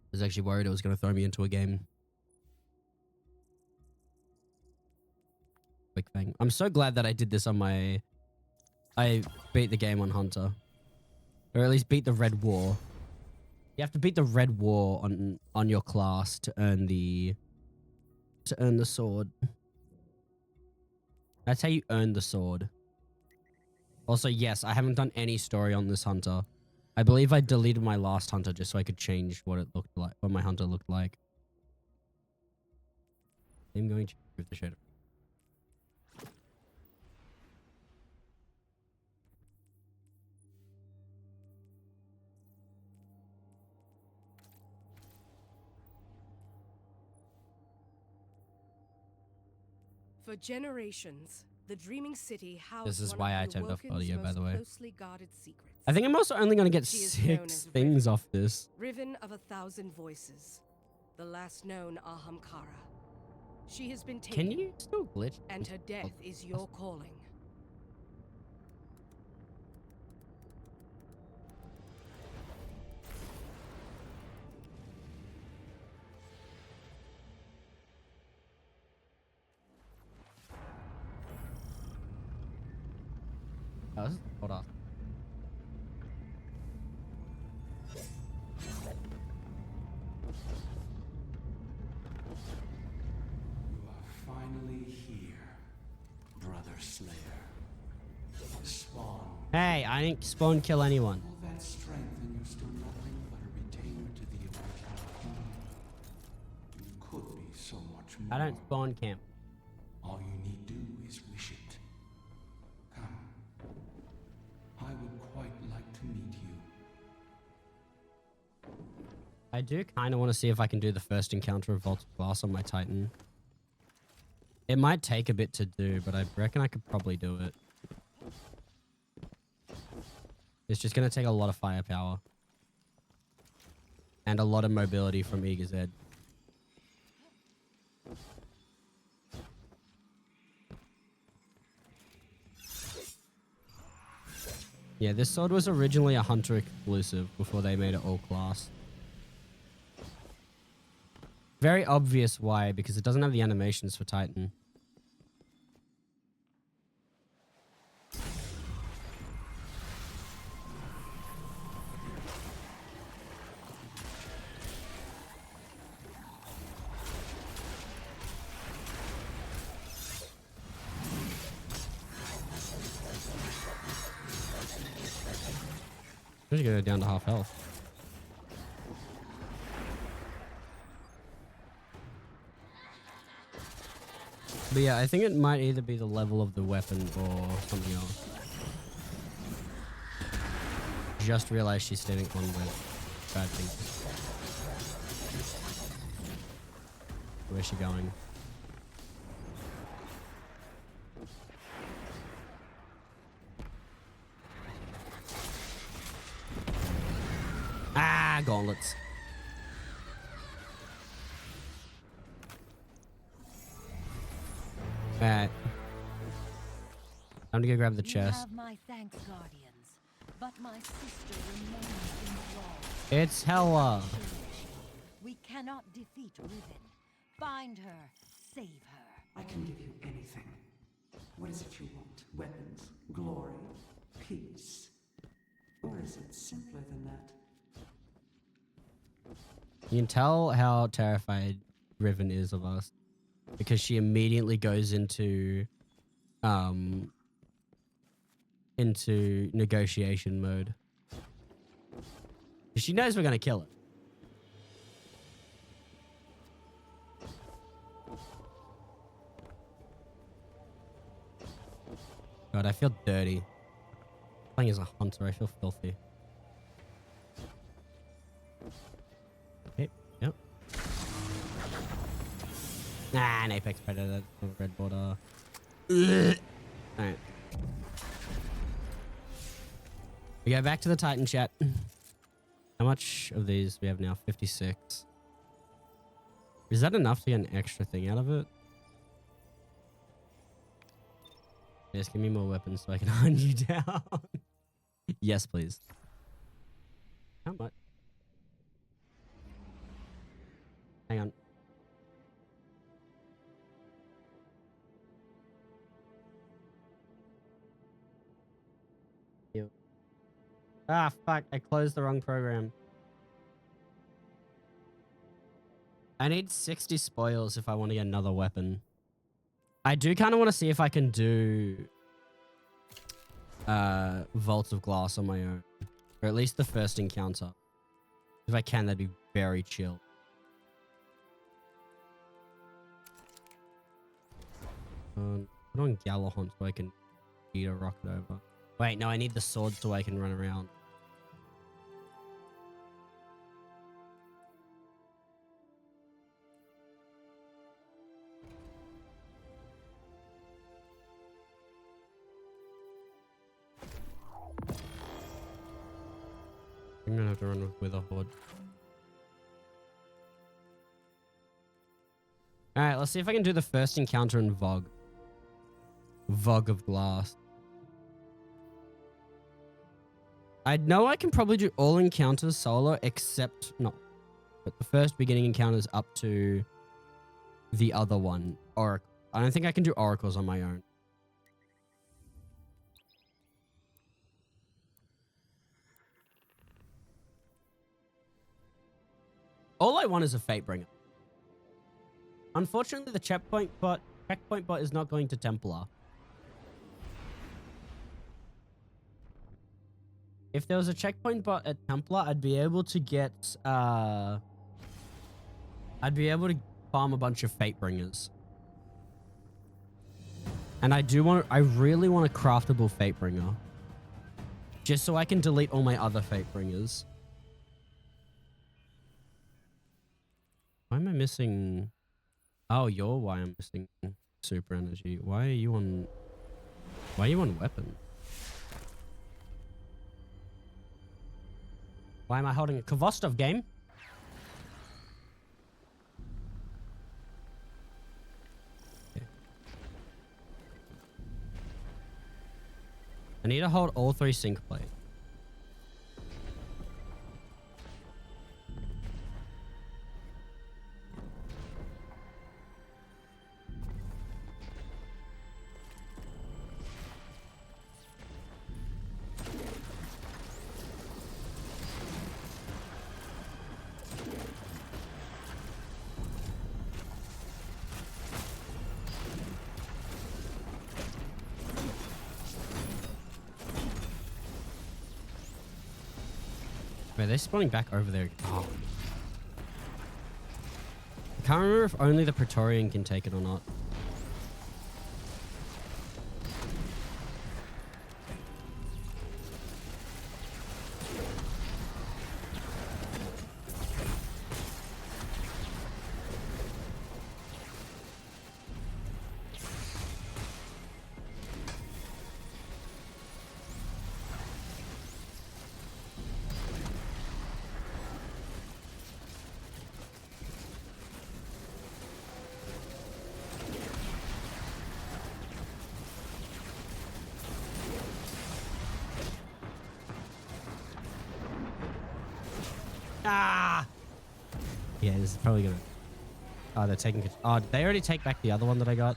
I was actually worried it was going to throw me into a game. Quick thing. I'm so glad that I did this on my... I beat the game on Hunter. Or at least beat the Red War. You have to beat the Red War on your class to earn the... to earn the sword. That's how you earn the sword. Also, yes, I haven't done any story on this Hunter. I believe I deleted my last Hunter just so I could change what it looked like, what my Hunter looked like. I'm going to move the shader. For generations, the Dreaming City housed This is one why of I the turned off Awoken's audio, by most the way. closely guarded secrets. I think I'm also only going to get She is known 6 as things Riven. off this. Riven of 1,000 voices, the last known Ahamkara. She has been taken, Can you still glitch? and her death is your calling. Oh, hold on. You are finally here, Brother Slayer. Spawn. Hey, I didn't spawn kill anyone. All that strength and you're still nothing but a retainer to the original king. You could be so much more. I don't spawn camp. All you need do is wish it. Come. I would quite like to meet you. I do kind of want to see if I can do the first encounter of Vaulted Glass on my Titan. It might take a bit to do, but I reckon I could probably do it. It's just going to take a lot of firepower. And a lot of mobility from Eager's Ed. Yeah, this sword was originally a Hunter exclusive before they made it all class. Very obvious why, because it doesn't have the animations for Titan. I'm just gonna go down to half health. But yeah, I think it might either be the level of the weapon or something else. Just realized she's standing on my bad thing. Where's she going? Ah, gauntlets. Alright. Time to go grab the You chest. have my thanks, Guardians, but my sister remains enthralled. It's Hella. We cannot defeat Riven. Find her, save her. I can give you anything. What is it you want? Weapons? Glory? Peace? Or is it simpler than that? You can tell how terrified Riven is of us because she immediately goes into negotiation mode. She knows we're gonna kill her. God, I feel dirty. Playing as a hunter, I feel filthy. Okay, yep. Nah, an apex predator, that's a red border. Alright. We go back to the Titan chat. How much of these we have now? 56. Is that enough to get an extra thing out of it? Yes, give me more weapons so I can hunt you down. Yes, please. How much? Hang on. Ew. Ah, fuck. I closed the wrong program. I need 60 spoils if I want to get another weapon. I do kind of want to see if I can do Vault of Glass on my own. Or at least the first encounter. If I can, that'd be very chill. Put on Galahont so I can eat a rocket over. Wait, no, I need the sword so I can run around. I'm gonna have to run with a horde. Alright, let's see if I can do the first encounter in Vogue. Vogue of Glass. I know I can probably do all encounters solo except... No. But the first beginning encounters up to the other one. Oracle. I don't think I can do oracles on my own. All I want is a Fatebringer. Unfortunately, the checkpoint bot is not going to Templar. If there was a checkpoint bot at Templar, I'd be able to get I'd be able to farm a bunch of Fatebringers. And I really want a craftable Fatebringer. Just so I can delete all my other Fatebringers. Why am I missing... Oh, you're why I'm missing super energy. Why are you on weapon? Why am I holding a Kvostov game? Okay. I need to hold all 3 sync plates. Wait, they're spawning back over there. Oh. I can't remember if only the Praetorian can take it or not. Ah! Yeah, this is probably gonna... Oh, they're taking... Oh, did they already take back the other one that I got?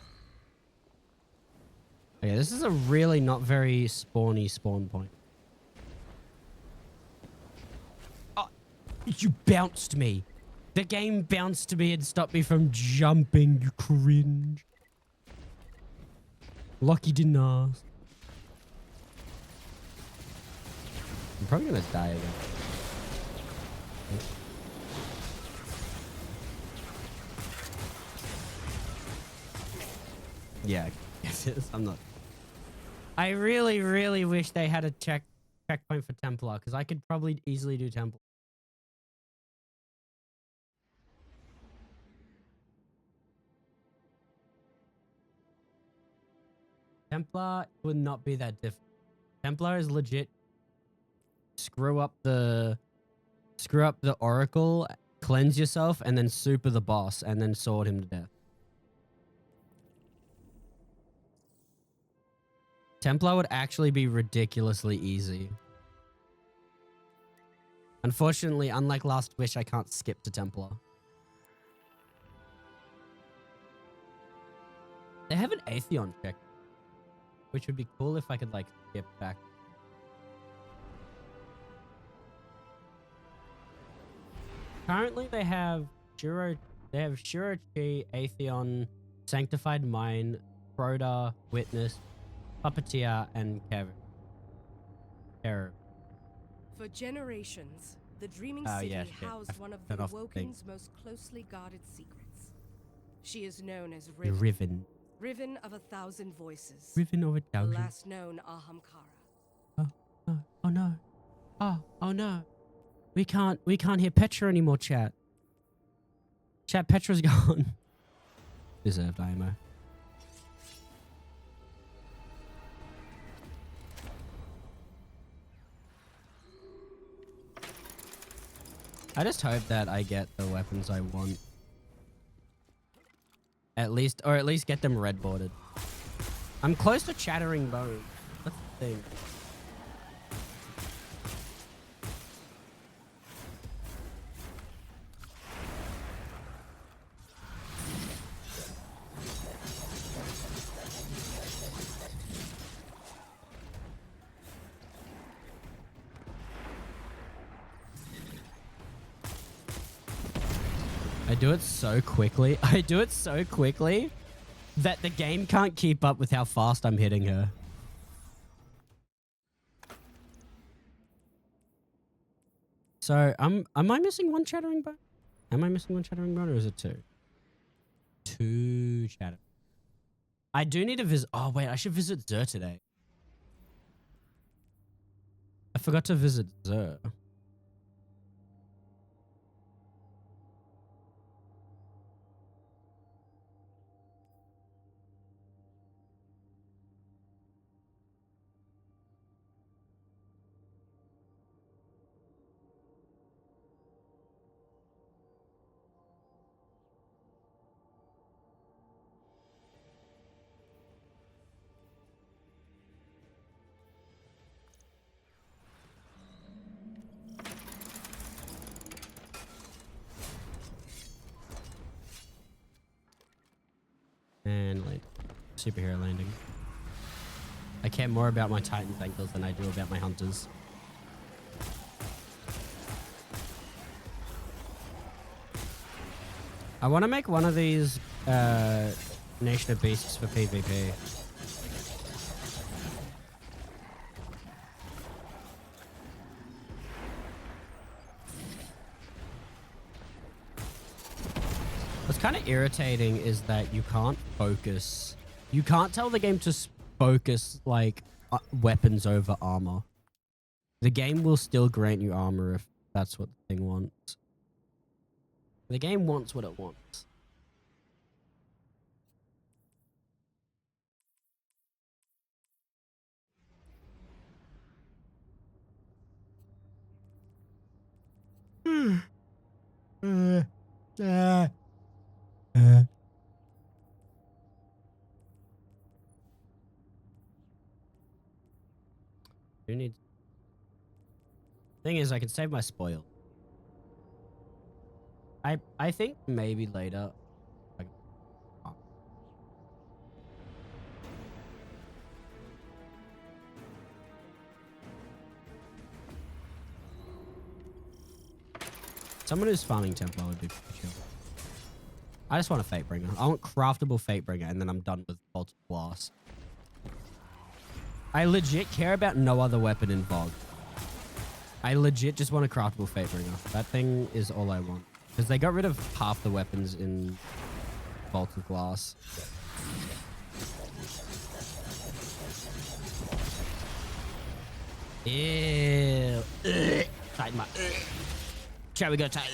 Okay, this is a really not very spawny spawn point. Oh, you bounced me. The game bounced me and stopped me from jumping, you cringe. Lucky didn't ask. I'm probably gonna die again. Yeah, yes, yes, I'm not. I really, really wish they had a checkpoint for Templar, because I could probably easily do Templar. Templar would not be that difficult. Templar is legit. Screw up the Oracle, cleanse yourself, and then super the boss, and then sword him to death. Templar would actually be ridiculously easy. Unfortunately, unlike Last Wish, I can't skip to Templar. They have an Atheon check, which would be cool if I could, like, skip back. Currently, they have Shirochi, Atheon, Sanctified Mind, Crota, Witness, Puppeteer, and Kevin. For generations, the Dreaming Oh, City yeah, shit. housed one of the turned off the thing. Awoken's most closely guarded secrets. She is known as The Riven. Riven. Riven of 1,000 voices. Riven of a The thousand. last known Ahamkara. Oh, no. Oh, no. Oh, no. We can't hear Petra anymore, chat. Chat, Petra's gone. Deserved IMO. I just hope that I get the weapons I want. At least get them red bordered. I'm close to Chattering Bone. That's the thing. I do it so quickly. I do it so quickly that the game can't keep up with how fast I'm hitting her. So, am I missing one Chattering Bone? Am I missing one Chattering Bone, or is it two? Two Chatter. I do need to visit... Oh, wait. I should visit Zur today. I forgot to visit Zur. And land. Superhero landing. I care more about my Titan's ankles than I do about my hunters. I want to make one of these Nation of Beasts for PvP. kind of irritating is that you can't focus. You can't tell the game to focus like weapons over armor. The game will still grant you armor if that's what the thing wants. The game wants what it wants. Who needs? Thing is, I can save my spoil. I think maybe later. Someone who's farming Templar would be pretty chill. I just want a Fatebringer. I want craftable Fatebringer, and then I'm done with Vault of Glass. I legit care about no other weapon in VOG. I legit just want a craftable Fatebringer. That thing is all I want. Because they got rid of half the weapons in Vault of Glass. Ew. Tighten my... Shall we go tight?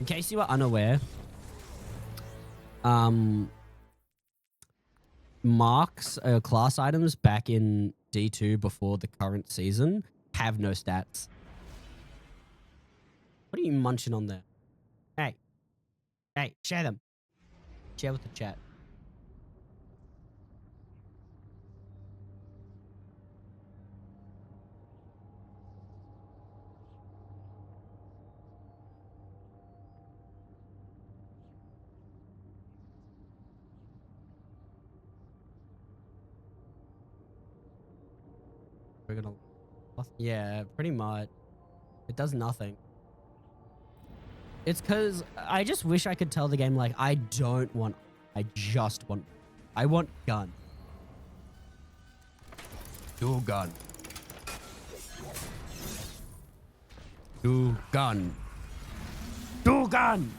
In case you are unaware, marks, class items back in D2 before the current season have no stats. What are you munching on there? Hey. Hey, share them. Share with the chat. We're gonna... Yeah, pretty much. It does nothing. It's because I just wish I could tell the game, like, I don't want... I just want... I want gun. Dual gun. Dual gun. Dual gun!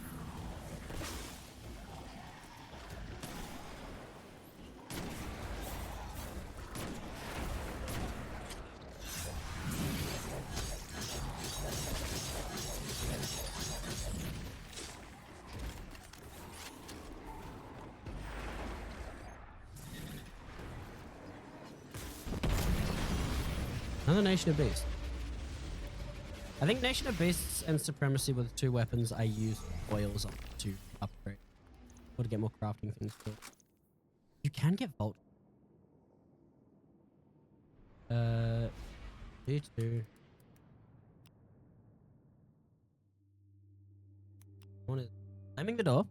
Another Nation of Beasts. I think Nation of Beasts and Supremacy were the two weapons I used oils on to upgrade. Or to get more crafting things too. You can get Vault. D2. One is slamming the door.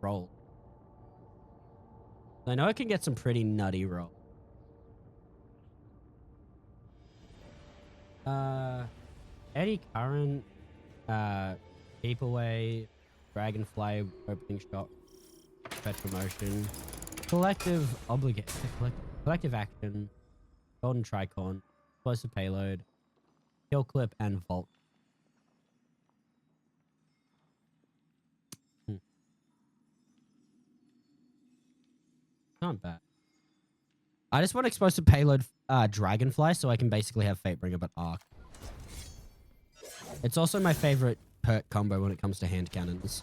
Roll. I know I can get some pretty nutty roll. Eddy Current, Keep Away, Dragonfly, Opening Shot, Perpetual Motion, Collective Collective Action, Golden Tricorn, Explosive Payload, Kill Clip, and Vault. Not bad. I just want Explosive Payload Dragonfly so I can basically have Fatebringer but Arc. It's also my favorite perk combo when it comes to hand cannons.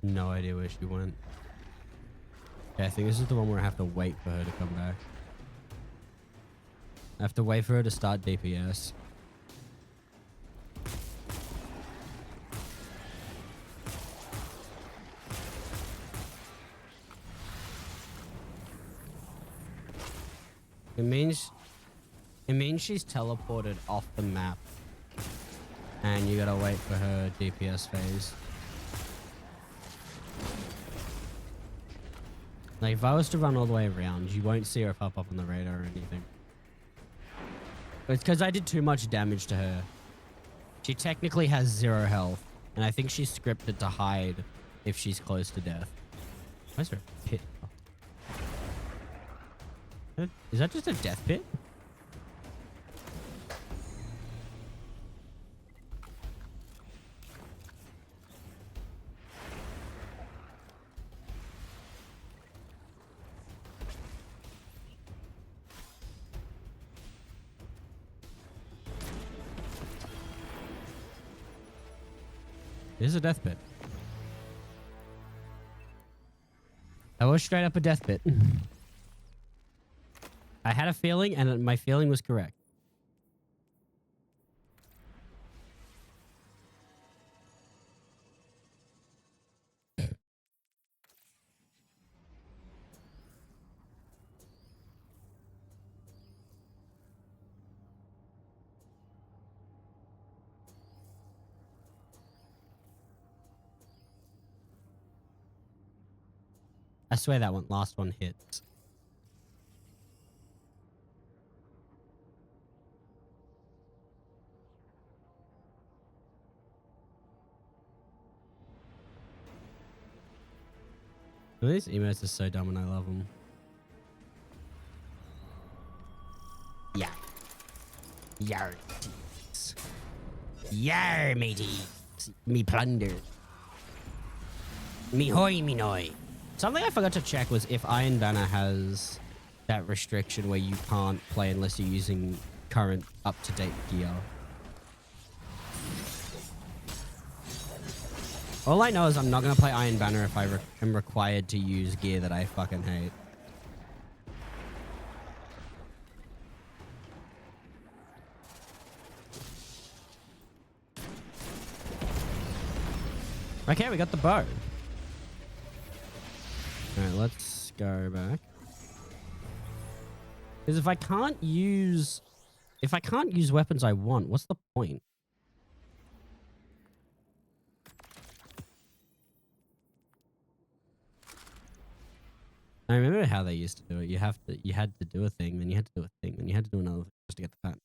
No idea where she went. Okay, I think this is the one where I have to wait for her to come back. I have to wait for her to start DPS. It means she's teleported off the map. And you gotta wait for her DPS phase. Like, if I was to run all the way around, you won't see her pop up on the radar or anything. It's because I did too much damage to her. She technically has 0 health, and I think she's scripted to hide if she's close to death. Why is there a pit? Is that just a death pit? It is a death pit. That was straight up a death pit. I had a feeling, and my feeling was correct. I swear that last one hits. These emotes are so dumb and I love them. Yeah. Yar mateys. Yar mateys. Me plunder. Me hoy me noy. Something I forgot to check was if Iron Banner has that restriction where you can't play unless you're using current up-to-date gear. All I know is I'm not going to play Iron Banner if I am required to use gear that I fucking hate. Okay, we got the bow. Alright, let's go back. Because if I can't use weapons I want, what's the point? I remember how they used to do it. You had to do a thing, then you had to do a thing, then you had to do another thing just to get the pattern.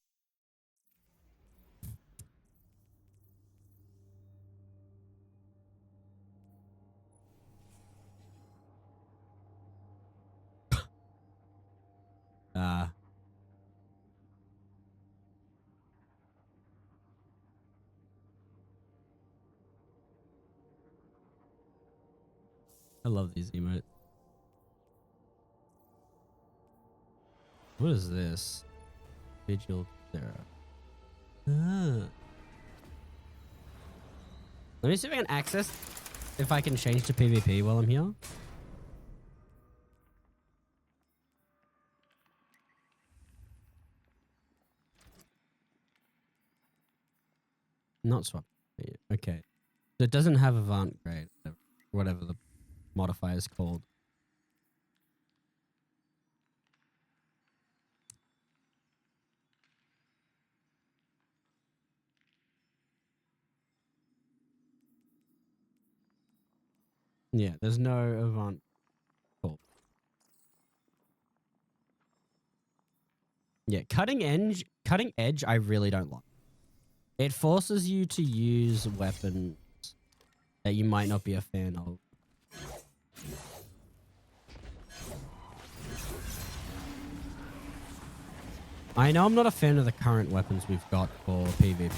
I love these emotes. What is this? Vigil Sarah. Ah. Let me see if I can access if I can change to PvP while I'm here. Not swap. Okay. So it doesn't have avant grade, whatever the modifier is called. Yeah, there's no avant. Cool. Yeah, cutting edge I really don't like. It forces you to use weapons that you might not be a fan of. I know I'm not a fan of the current weapons we've got for PvP.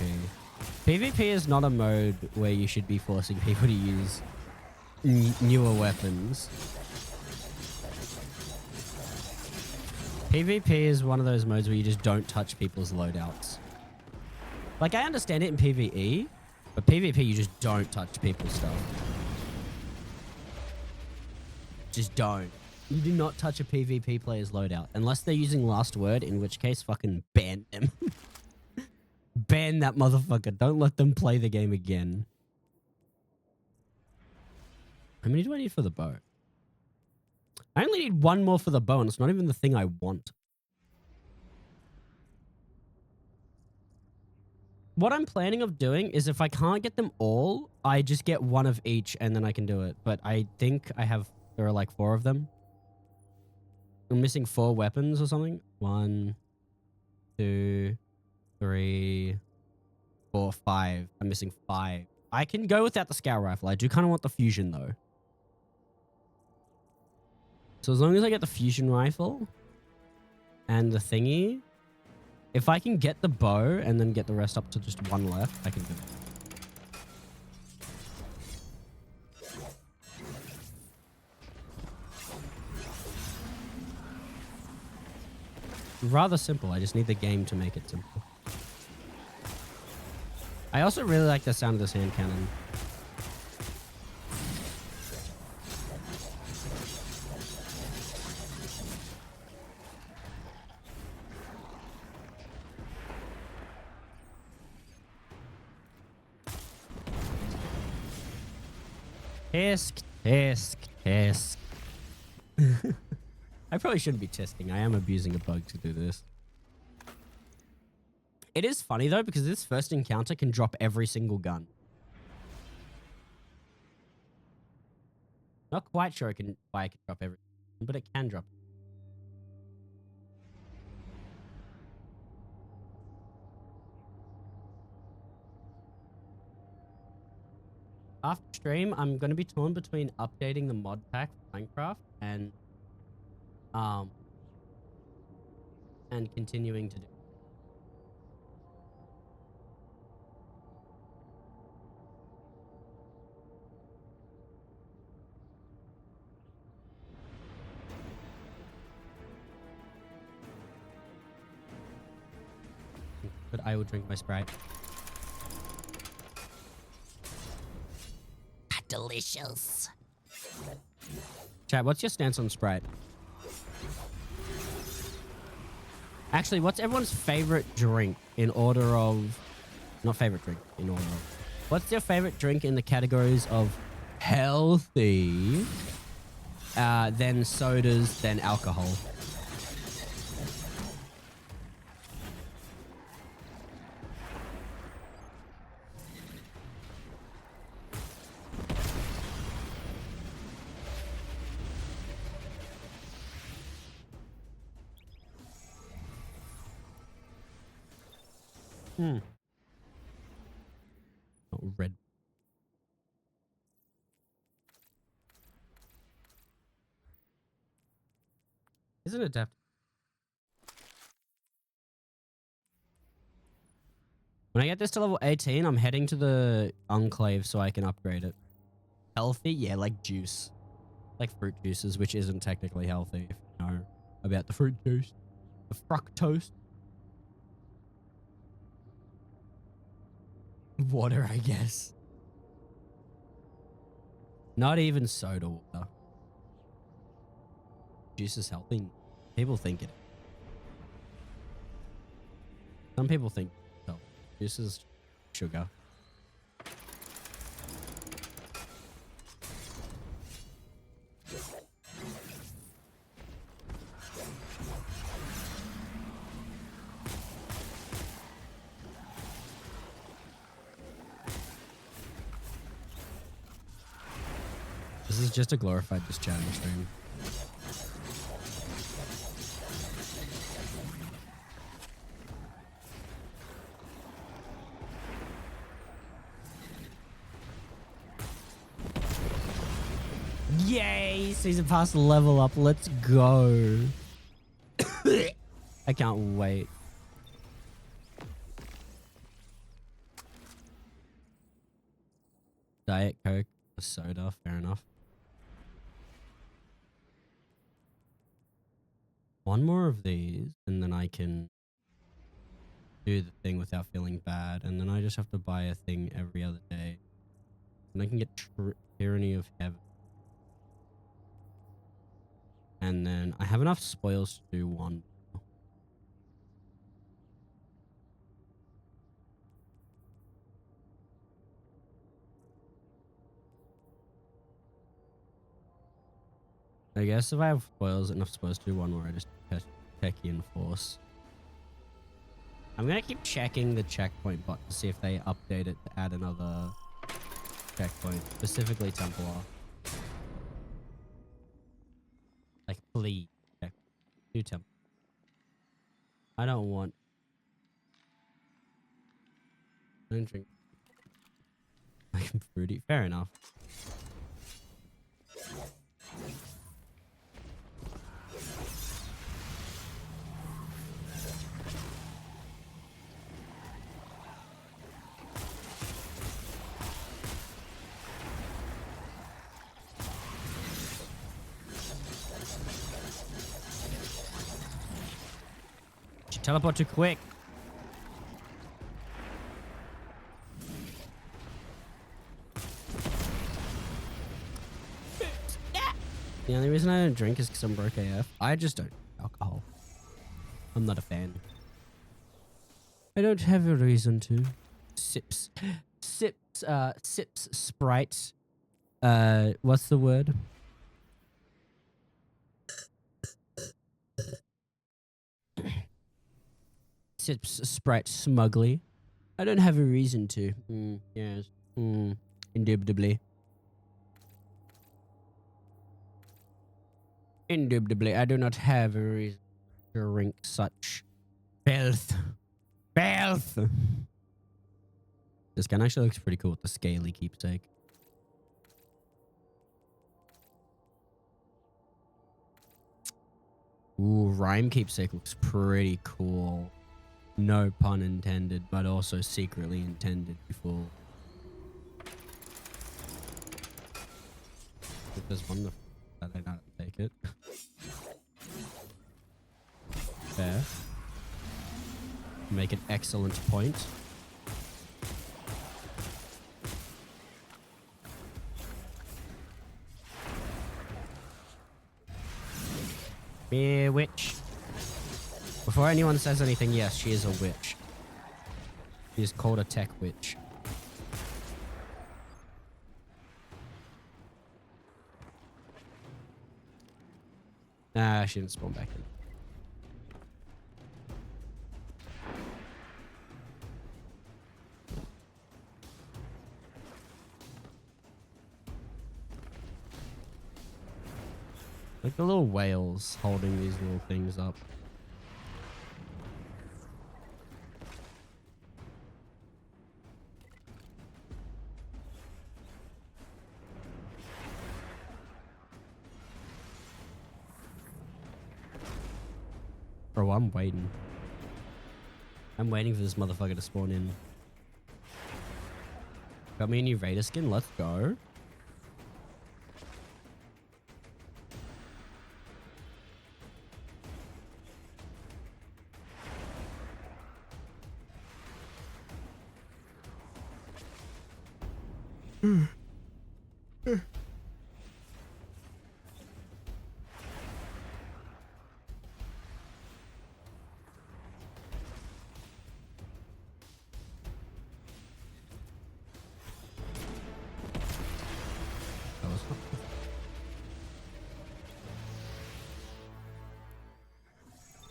PvP is not a mode where you should be forcing people to use newer weapons. PvP is one of those modes where you just don't touch people's loadouts. Like, I understand it in PvE, but PvP you just don't touch people's stuff. Just don't. You do not touch a PvP player's loadout unless they're using last word, in which case fucking ban them. Ban that motherfucker. Don't let them play the game again. How many do I need for the bow? I only need one more for the bow, and it's not even the thing I want. What I'm planning of doing is if I can't get them all, I just get one of each and then I can do it. But I think there are like 4 of them. I'm missing 4 weapons or something. 1, 2, 3, 4, 5. I'm missing 5. I can go without the scout rifle. I do kind of want the fusion though. So as long as I get the fusion rifle and the thingy, if I can get the bow and then get the rest up to just 1 left, I can do it. Rather simple. I just need the game to make it simple. I also really like the sound of this hand cannon. Tisk, tisk, tisk. I probably shouldn't be testing. I am abusing a bug to do this. It is funny though, because this first encounter can drop every single gun. Not quite sure why it can drop every, but it can drop. After stream, I'm going to be torn between updating the mod pack for Minecraft and continuing to do. But I will drink my Sprite. Delicious. Chat, what's your stance on Sprite? Actually, what's everyone's favorite drink in order of... Not favorite drink, in order of... What's your favorite drink in the categories of healthy, then sodas, then alcohol? Oh, red. Isn't it adaptive? When I get this to level 18, I'm heading to the Enclave so I can upgrade it. Healthy? Yeah, like juice. Like fruit juices, which isn't technically healthy if you know about the fruit juice. The fructose. Water, I guess. Not even soda water. Juice is healthy. People think it. Some people think so. Juice is sugar. This is just a glorified just chatting stream. Yay! Season pass level up. Let's go. I can't wait. Diet Coke, soda, fair enough. One more of these, and then I can do the thing without feeling bad. And then I just have to buy a thing every other day. And I can get Tyranny of Heaven. And then I have enough spoils to do one. I guess if I have spoils, enough spoils to do one more, I just Techie and Force. I'm gonna keep checking the checkpoint bot to see if they update it to add another checkpoint, specifically Templar. Like, please, do Templar. I don't want. I don't drink. Like fruity. Fair enough. She teleport too quick. The only reason I don't drink is because I'm broke AF. I just don't drink alcohol. I'm not a fan. I don't have a reason to. Sips Sprite. What's the word? Sips Sprite smugly. I don't have a reason to. Yes. Indubitably. Indubitably, I do not have a reason to drink such filth. Filth! This gun actually looks pretty cool with the scaly keepsake. Ooh, rhyme keepsake looks pretty cool. No pun intended, but also secretly intended before. If there's one that I don't take it. Fair. Make an excellent point. Be a witch. Before anyone says anything, yes, she is a witch. She is called a tech witch. Ah, she didn't spawn back in. Like the little whales holding these little things up. Bro, I'm waiting. I'm waiting for this motherfucker to spawn in. Got me a new Raider skin? Let's go.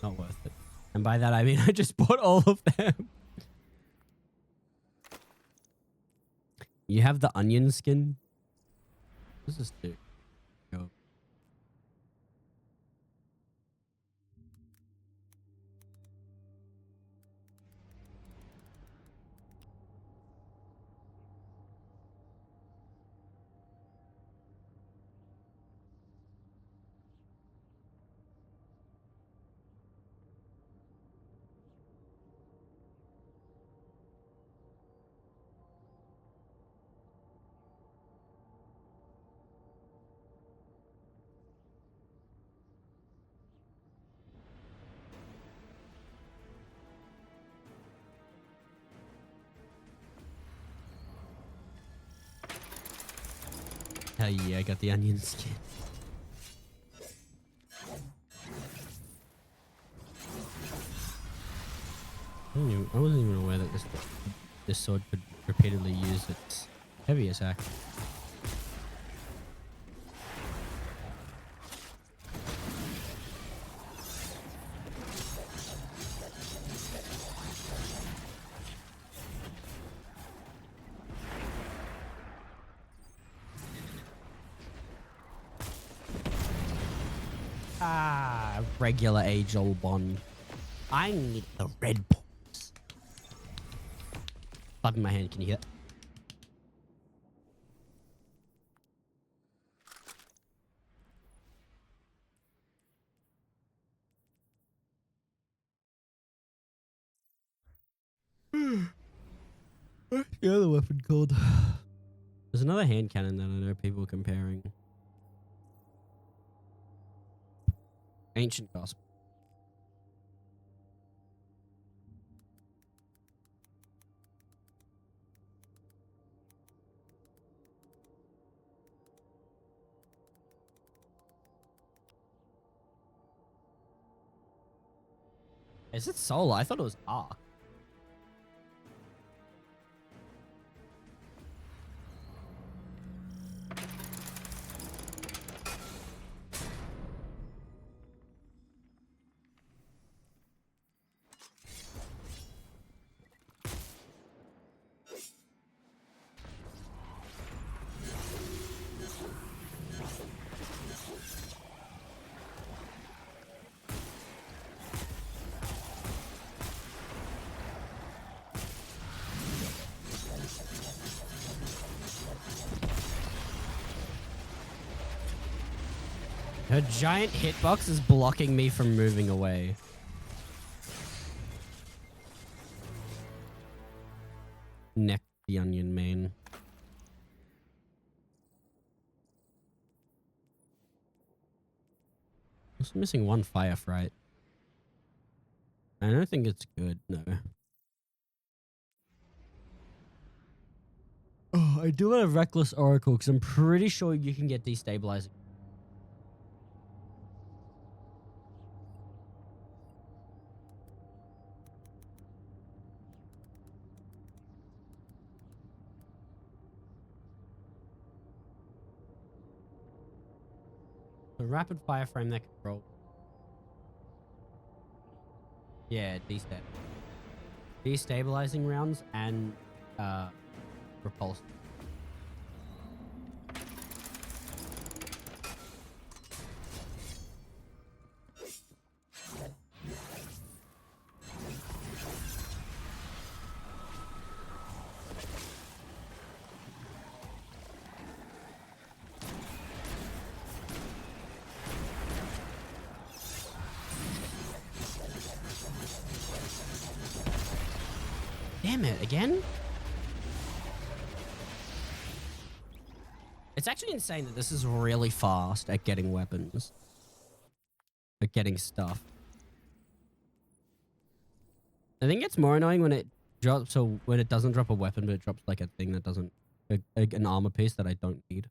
Not worth it. And by that I mean I just bought all of them. You have the onion skin? What does this do? Go. Hell yeah, I got the onion skin. I wasn't even aware that this sword could repeatedly use its heavy attack. Regular age-old bond. I need the red balls. Clapping my hand, can you hear that? What's the other weapon called? There's another hand cannon that I know people are comparing. Ancient Gospel. Is it Solar? I thought it was Arc. Her giant hitbox is blocking me from moving away. Neck the onion main. I'm missing one fire fright. I don't think it's good, no. Oh, I do want a Reckless Oracle because I'm pretty sure you can get destabilizing. A rapid fire frame that can roll. Yeah, destabilizing rounds and repulse. Damn it, again? It's actually insane that this is really fast at getting weapons. At getting stuff. I think it's more annoying when it drops, so when it doesn't drop a weapon, but it drops like a thing that doesn't, an armor piece that I don't need.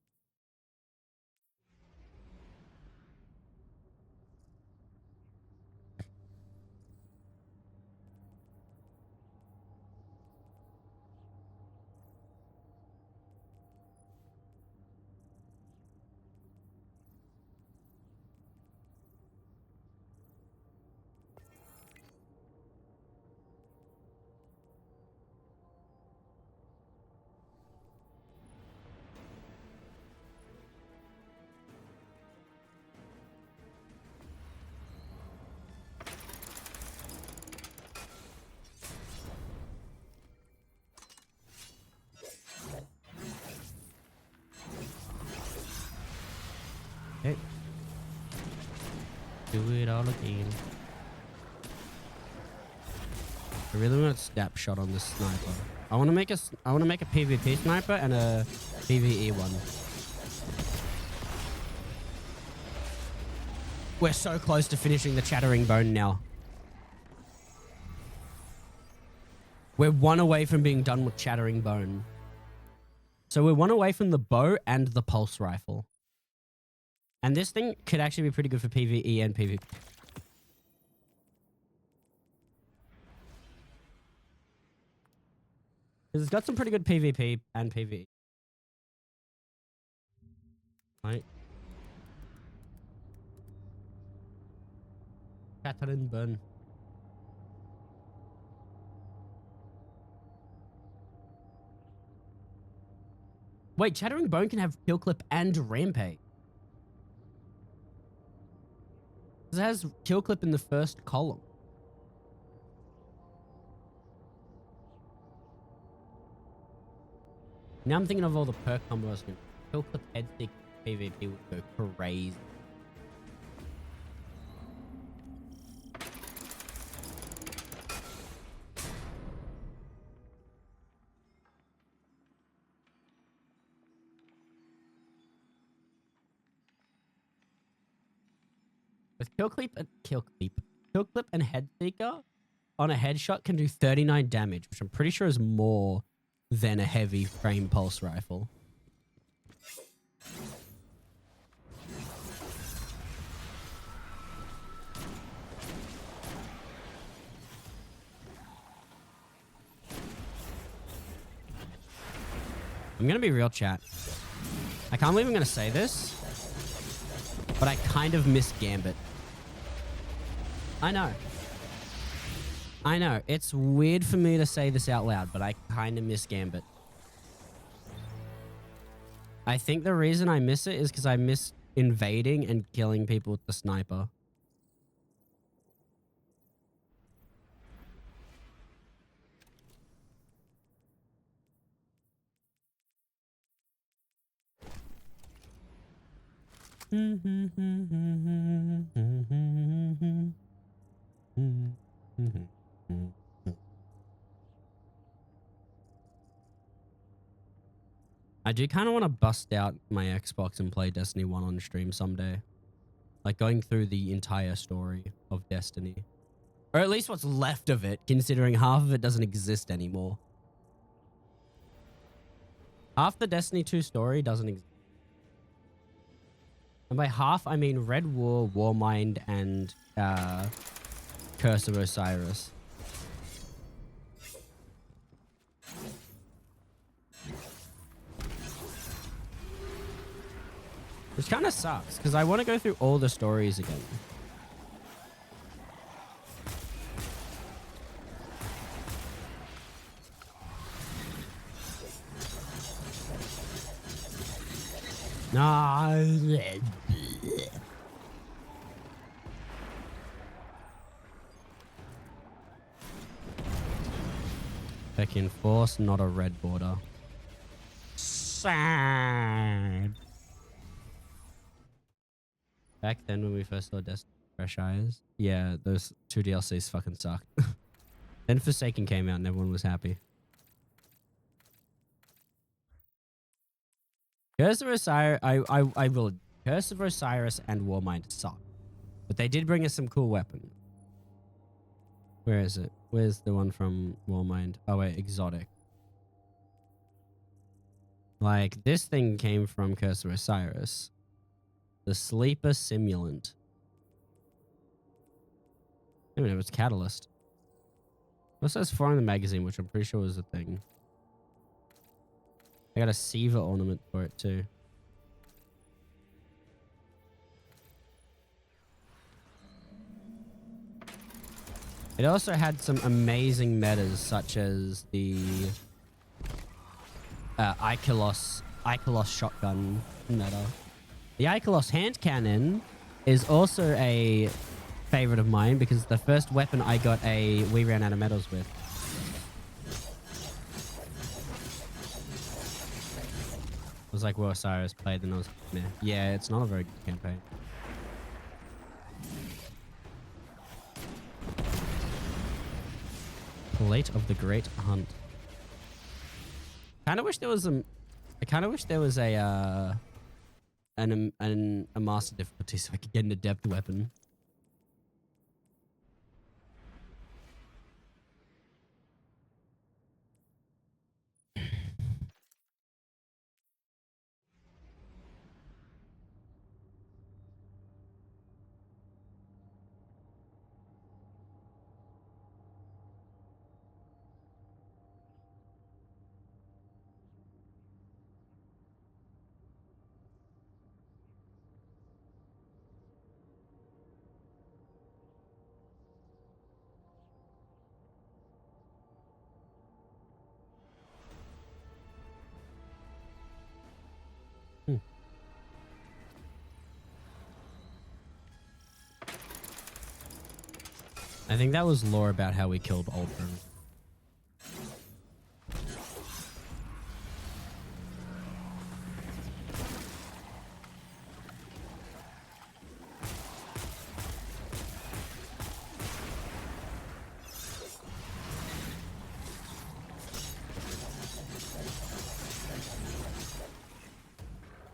Okay. Do it all again. I really want a snapshot on this sniper. I want to make a PvP sniper and a PvE one. We're so close to finishing the Chattering Bone now. We're one away from being done with Chattering Bone. So we're one away from the bow and the pulse rifle. And this thing could actually be pretty good for PvE and PvP. Because it's got some pretty good PvP and PvE. Right. Chattering Bone. Wait, Chattering Bone can have kill clip and rampage. It has kill clip in the first column. Now I'm thinking of all the perk combos. Kill clip head stick PvP would go crazy. With kill clip and head seeker on a headshot can do 39 damage, which I'm pretty sure is more than a heavy frame pulse rifle. I'm gonna be real, chat. I can't believe I'm gonna say this, but I kind of miss Gambit. I know. I know. It's weird for me to say this out loud, but I kind of miss Gambit. I think the reason I miss it is because I miss invading and killing people with the sniper. I do kind of want to bust out my Xbox and play Destiny 1 on stream someday. Like going through the entire story of Destiny. Or at least what's left of it, considering half of it doesn't exist anymore. Half the Destiny 2 story doesn't exist. And by half, I mean Red War, Warmind, and Curse of Osiris. Which kind of sucks, because I want to go through all the stories again. Nah. Pecking Force, not a red border. Sad. Back then when we first saw Destiny Fresh Eyes, yeah, those 2 DLCs fucking sucked. Then Forsaken came out and everyone was happy. Curse of Osiris, I will. Curse of Osiris and Warmind suck. But they did bring us some cool weapons. Where is it? Where's the one from Warmind? Oh wait, exotic. Like, this thing came from Curse of Osiris. The Sleeper Simulant. I don't know, it's Catalyst. It also has 4 in the magazine, which I'm pretty sure was a thing. I got a Siva ornament for it too. It also had some amazing metas, such as the Ikelos shotgun meta. The Ikelos hand cannon is also a favorite of mine because the first weapon I got we ran out of medals with. I was like, well, Osiris played, and I was meh. Yeah, it's not a very good campaign. Plate of the Great Hunt. Kind of wish there was a. I kind of wish there was a master difficulty so I could get an adept weapon. I think that was lore about how we killed Oldburn.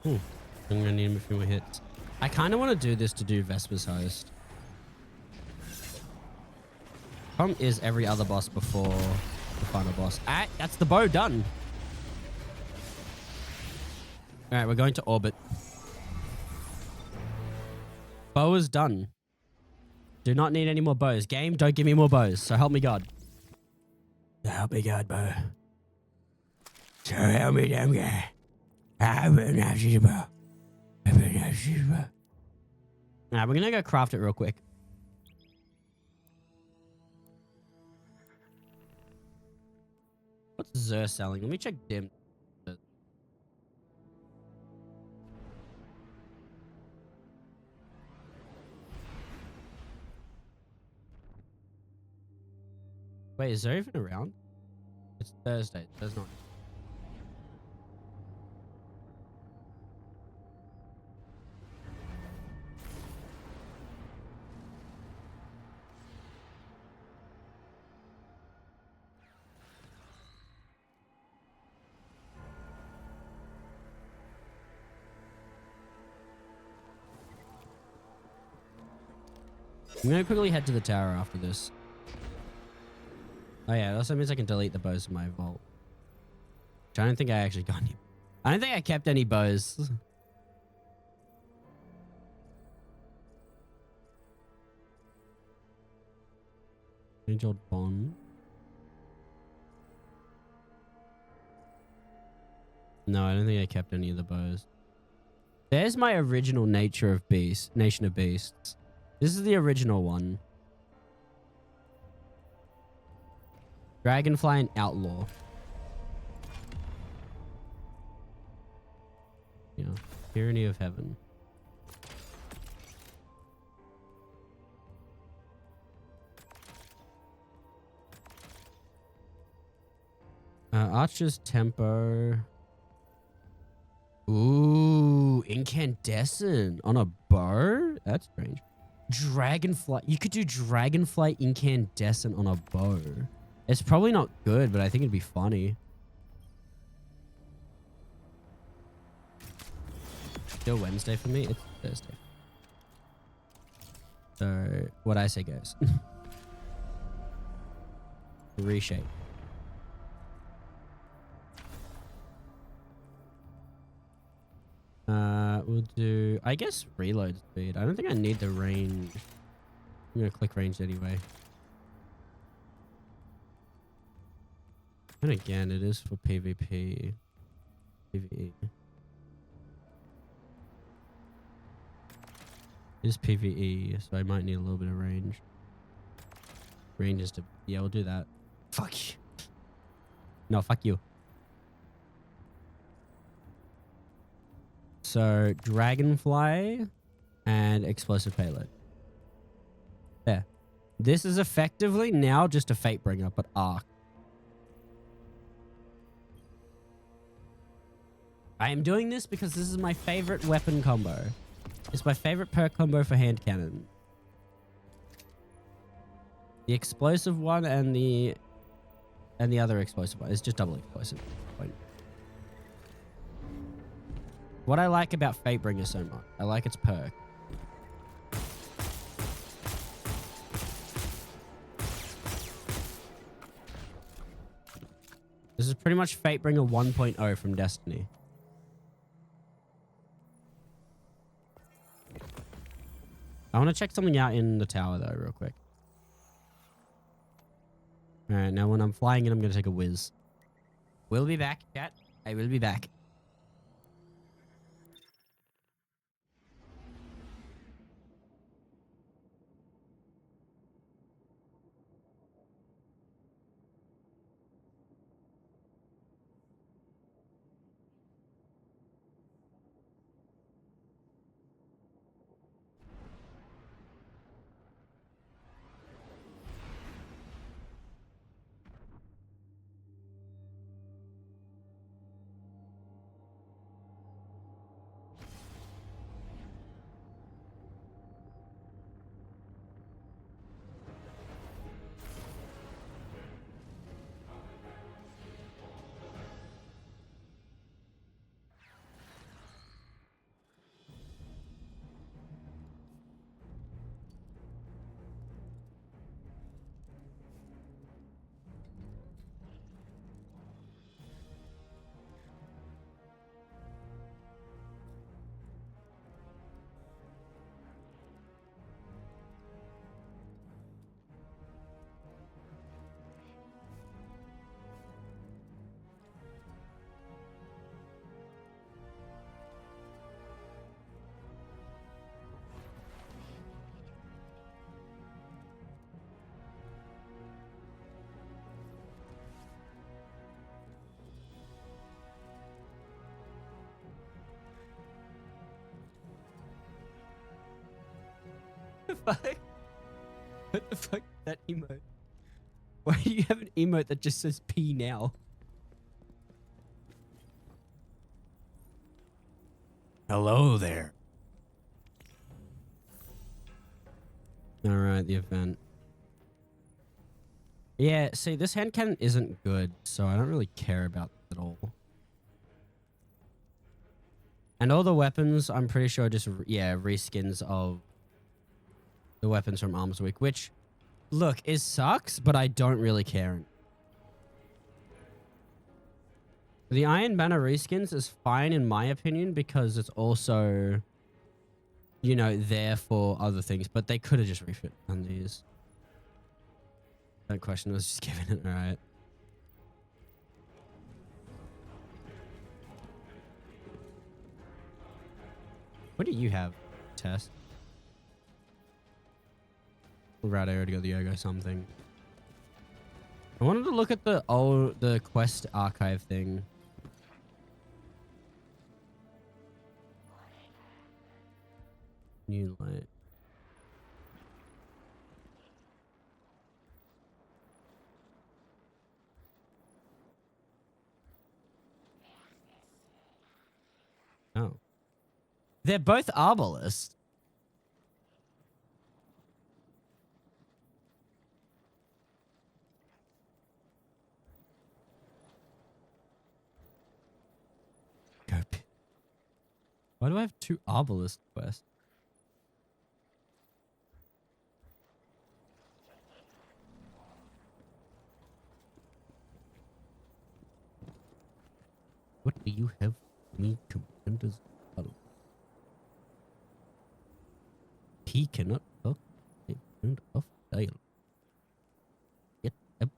I'm gonna need a few more hits. I kind of want to do this to do Vesper's host. Problem is every other boss before the final boss. Alright, that's the bow done. Alright, we're going to orbit. Bow is done. Do not need any more bows. Game, don't give me more bows. So help me God. So help me God, bow. So help me damn God. Alright, we're gonna go craft it real quick. What's Zer selling? Let me check Dim. Wait, is Zer even around? It's Thursday. There's not. I'm gonna quickly head to the tower after this. Oh yeah, that also means I can delete the bows in my vault. Which I don't think I actually got any. I don't think I kept any bows. Angel Bond. No, I don't think I kept any of the bows. There's my original Nation of Beasts. This is the original one. Dragonfly and Outlaw. Yeah. Tyranny of Heaven. Archer's Tempo. Ooh, incandescent on a bow? That's strange. Dragonfly. You could do Dragonfly incandescent on a bow. It's probably not good, but I think it'd be funny. Still Wednesday for me? It's Thursday. So, what I say goes. Reshape. We'll do, I guess, reload speed. I don't think I need the range. I'm gonna click range anyway. And again, it is for PvP. PvE. It is PvE, so I might need a little bit of range. Range is to, yeah, we'll do that. Fuck you. No, fuck you. So, Dragonfly and Explosive Payload. There. This is effectively now just a Fatebringer, but arc. I am doing this because this is my favorite weapon combo. It's my favorite perk combo for hand cannon. The explosive one and the other explosive one. It's just double explosive. Point. What I like about Fatebringer so much, I like its perk. This is pretty much Fatebringer 1.0 from Destiny. I want to check something out in the tower though, real quick. Alright, now when I'm flying in, I'm going to take a whiz. We'll be back, chat. I will be back. fuck? What the fuck is that emote? Why do you have an emote that just says P now? Hello there. Alright, the event. Yeah, see, this hand cannon isn't good, so I don't really care about it at all. And all the weapons, I'm pretty sure just, yeah, reskins of the weapons from Arms Week, which, look, it sucks, but I don't really care. The Iron Banner reskins is fine in my opinion because it's also, you know, there for other things, but they could have just refit on these. That question was just giving it, alright. What do you have, Tess? Right, I already got the Yogo something. I wanted to look at the quest archive thing. New light. Oh. They're both Arbalists. Why do I have two Arbalist quests? What do you have for me, Commander's Battle? He cannot talk a friend of dial. Get up.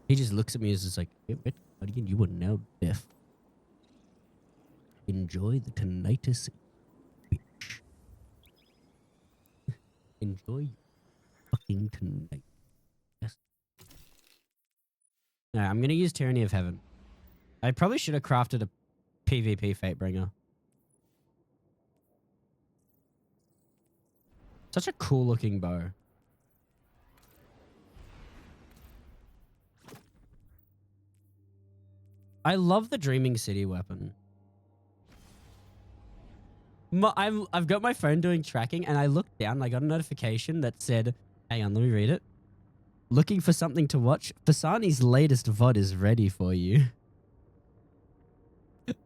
He just looks at me as just like, hey, Red Guardian, you are now deaf. Enjoy the tinnitus, bitch. Enjoy fucking tonight. Yes. Alright, I'm gonna use Tyranny of Heaven. I probably should have crafted a PvP Fatebringer. Such a cool looking bow. I love the Dreaming City weapon. I've got my phone doing tracking and I looked down and I got a notification that said, hang on, let me read it. Looking for something to watch? Fasani's latest VOD is ready for you.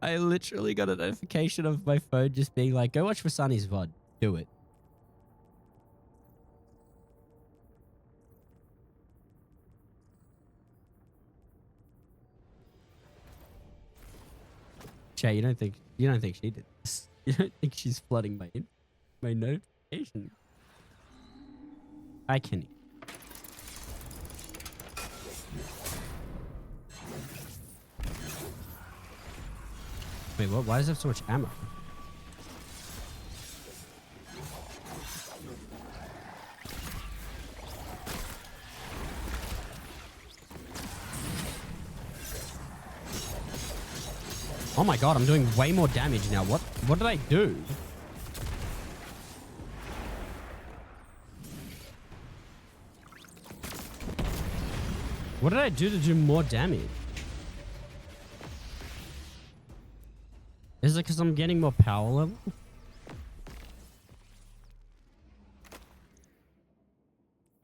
I literally got a notification of my phone just being like, go watch Fasani's VOD. Do it. Chat, you don't think she did this? You don't think she's flooding my notification? I can. Wait, what? Why does it have so much ammo? Oh my god, I'm doing way more damage now. What did I do? What did I do to do more damage? Is it because I'm getting more power level?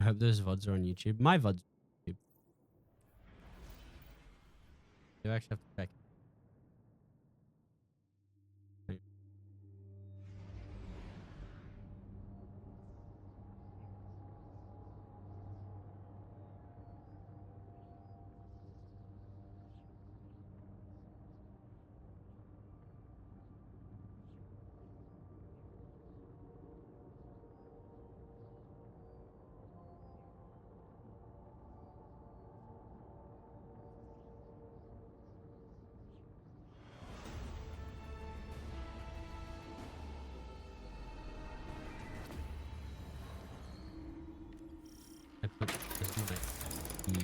I hope those VODs are on YouTube. My VODs are on YouTube. You actually have to check. I put this in my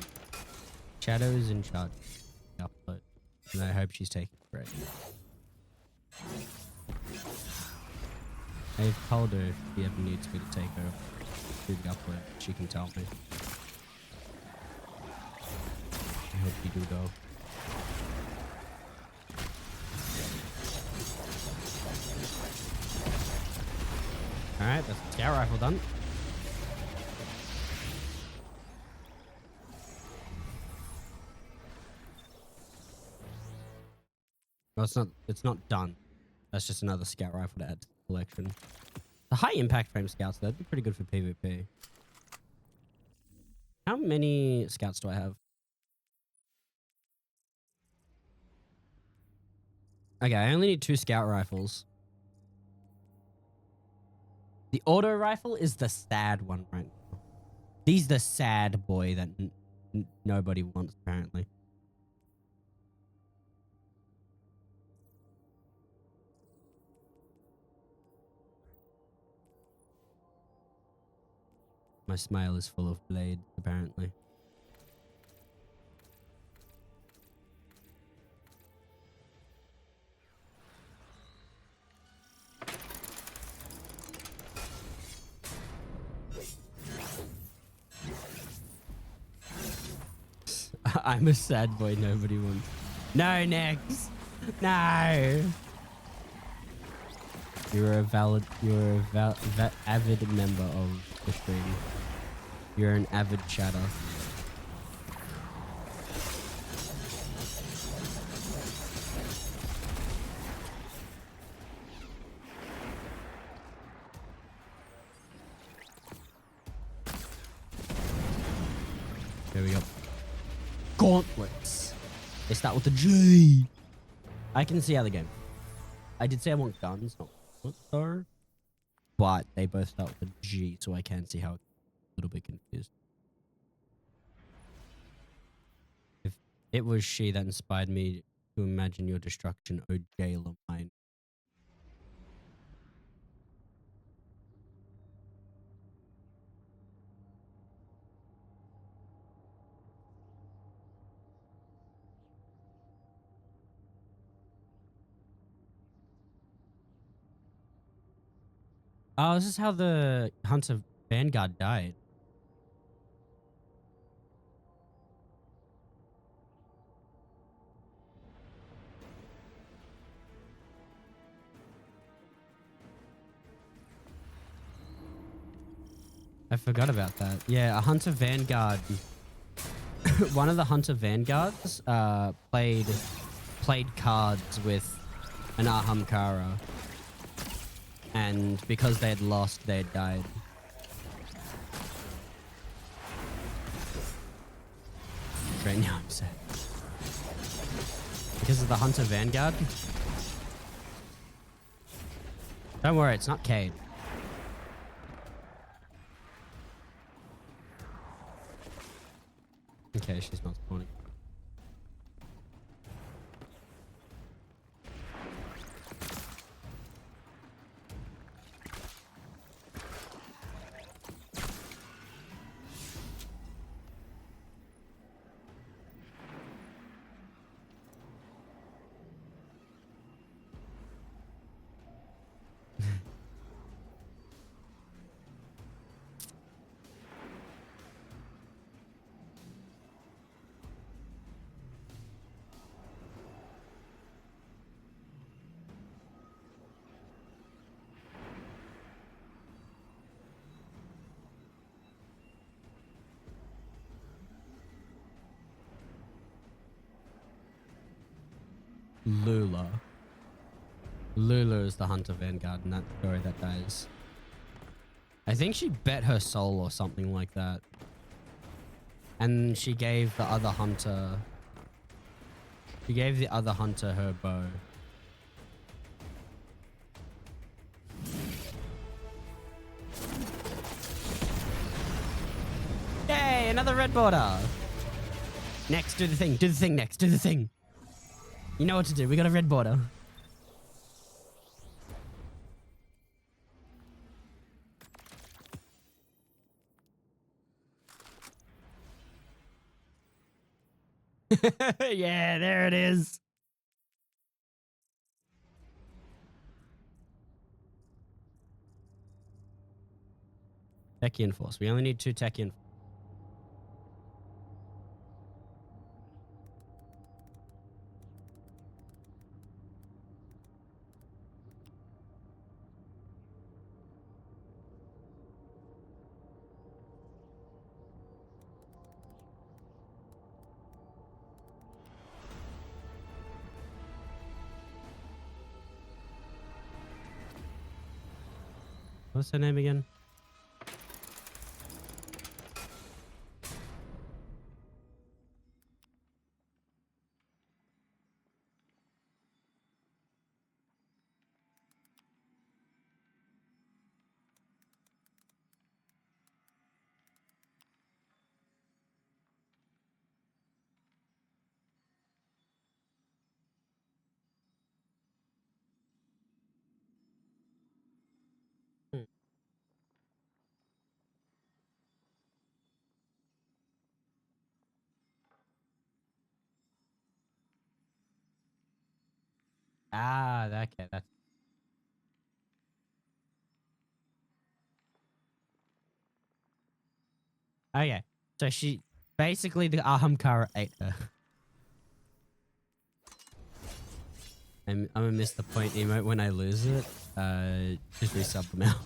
Shadow's in charge. Upload. And I hope she's taking a break. I've told her if she ever needs me to take her through the upward, she can tell me. I hope you do go. Alright, that's the scout rifle done. Well, it's not done. That's just another scout rifle to add to the collection. The high impact frame scouts, that'd be pretty good for PvP. How many scouts do I have? Okay, I only need 2 scout rifles. The auto rifle is the sad one right now. He's the sad boy that nobody wants, apparently. My smile is full of blades, apparently. I'm a sad boy nobody wants. No, next. No. You're a avid member of the stream. You're an avid chatter. Here we go. Gauntlets. They start with a G. I can see how the game. I did say I want guns, not gauntlets, though. But they both start with a G, so I can see how it's a little bit confused. If it was she that inspired me to imagine your destruction, O jailer mine. Oh, this is how the Hunter Vanguard died. I forgot about that. Yeah, a Hunter Vanguard. One of the Hunter Vanguards played cards with an Ahamkara. And because they had lost, they had died. Right now I'm sad. Because of the Hunter Vanguard? Don't worry, it's not Cade. Okay, she's not spawning. Lula. Lula is the Hunter Vanguard in that story that dies. I think she bet her soul or something like that. And she gave the other hunter... She gave the other hunter her bow. Yay, another red border! Next, do the thing, next, do the thing. You know what to do, we got a red border. Yeah, there it is. Techian Force. We only need 2 Techian. What's her name again? Ah, okay, that's okay. So she basically the Ahamkara ate her. I'm gonna miss the point emote when I lose it. Just resub them out.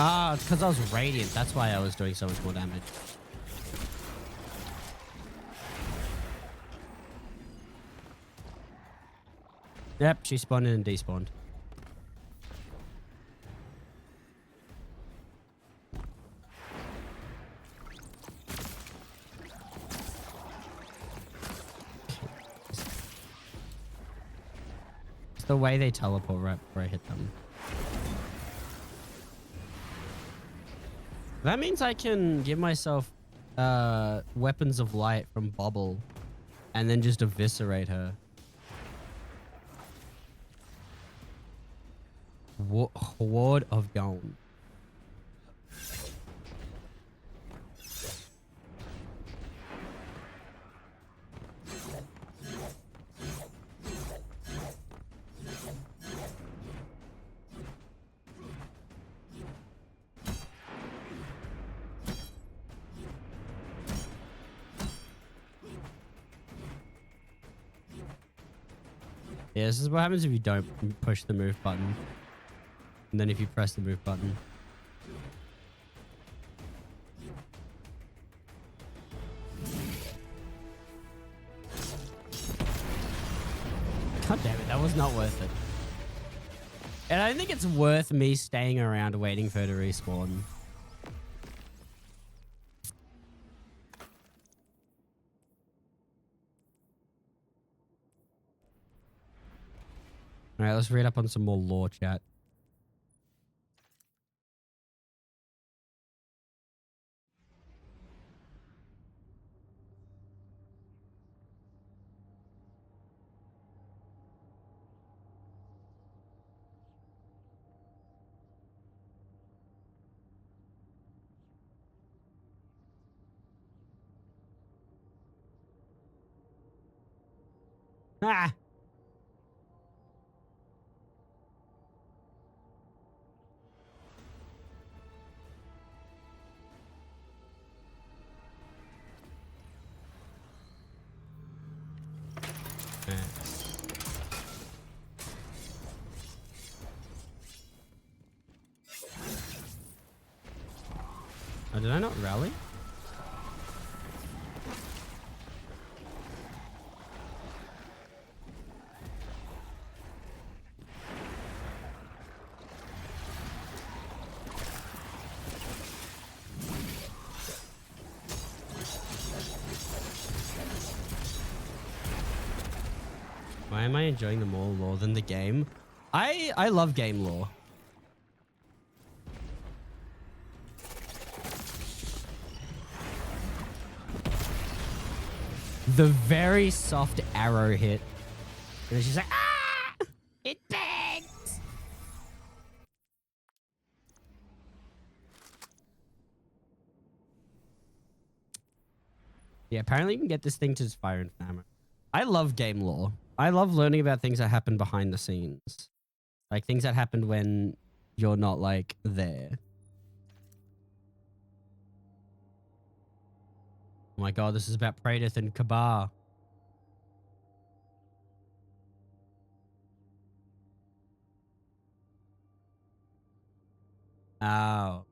Ah, it's because I was radiant. That's why I was doing so much more damage. Yep, she spawned in and despawned. It's the way they teleport right before I hit them. That means I can give myself weapons of light from Bubble and then just eviscerate her. Ward of Dawn. Yeah, this is what happens if you don't push the move button. And then if you press the move button. God damn it, that was not worth it. And I think it's worth me staying around waiting for her to respawn. Alright, let's read up on some more lore, chat. Ah! Oh, did I not rally? Why am I enjoying the more lore than the game? I love game lore. The very soft arrow hit. And she's like, ah! It begs! Yeah, apparently you can get this thing to just fire infinite ammo. I love game lore. I love learning about things that happen behind the scenes. Like things that happened when you're not like there. Oh my god, this is about Praedyth and Kabar. Oh.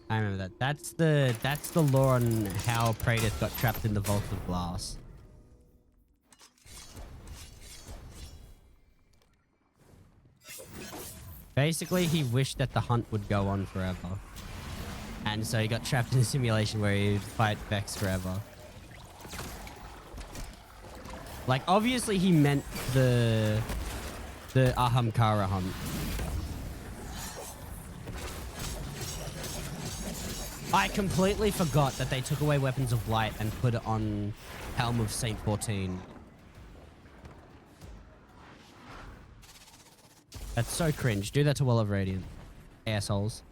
I remember that. That's the lore on how Praedyth got trapped in the Vault of Glass. Basically, he wished that the hunt would go on forever. And so he got trapped in a simulation where he'd fight Vex forever. Like, obviously he meant the Ahamkara hunt. I completely forgot that they took away Weapons of Light and put it on Helm of Saint 14. That's so cringe. Do that to Well of Radiant. Assholes.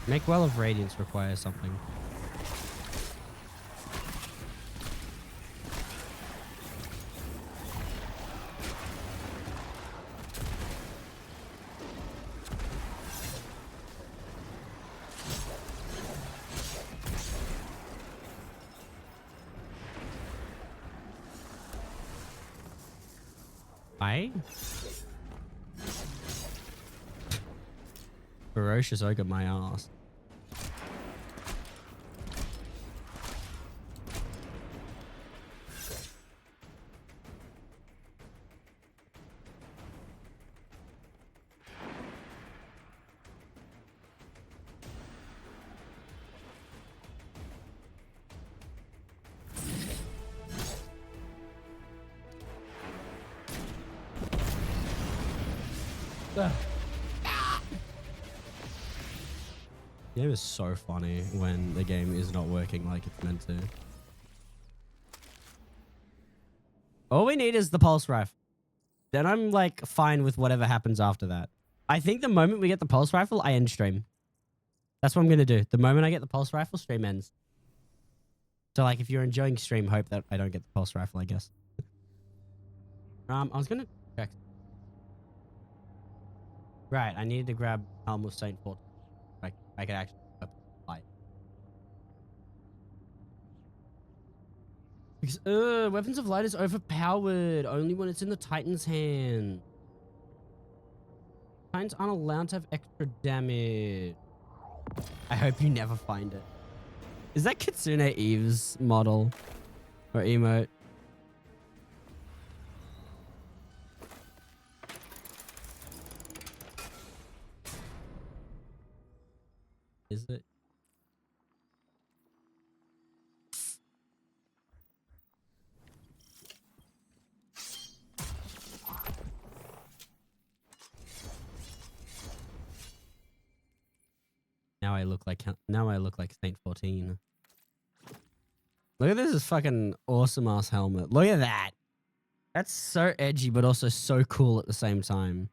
Make Well of Radiance require something. Ferocious ogre my ass. The game is so funny when the game is not working like it's meant to. All we need is the pulse rifle. Then I'm like fine with whatever happens after that. I think the moment we get the pulse rifle, I end stream. That's what I'm going to do. The moment I get the pulse rifle, stream ends. So like if you're enjoying stream, hope that I don't get the pulse rifle, I guess. I was going to check. Right, I needed to grab Helm of Saint 14. I could actually fight. Because Weapons of Light is overpowered only when it's in the Titan's hand. Titans aren't allowed to have extra damage. I hope you never find it. Is that Kitsune Eve's model or emote? Is it? Now I look like Saint 14. Look at this fucking awesome ass helmet. Look at that. That's so edgy but also so cool at the same time.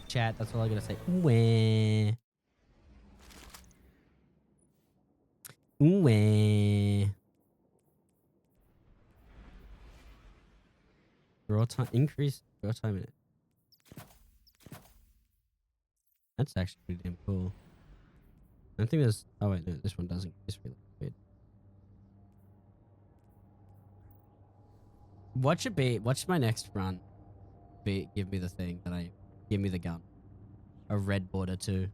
chat. That's all I gotta say. Ooh, ooh. Draw time increase. Draw time in it. That's actually pretty damn cool. I don't think there's. Oh wait, no, this one doesn't. It's really weird. What should be? What's my next run? Be give me the thing that I give me the gun. A red border too.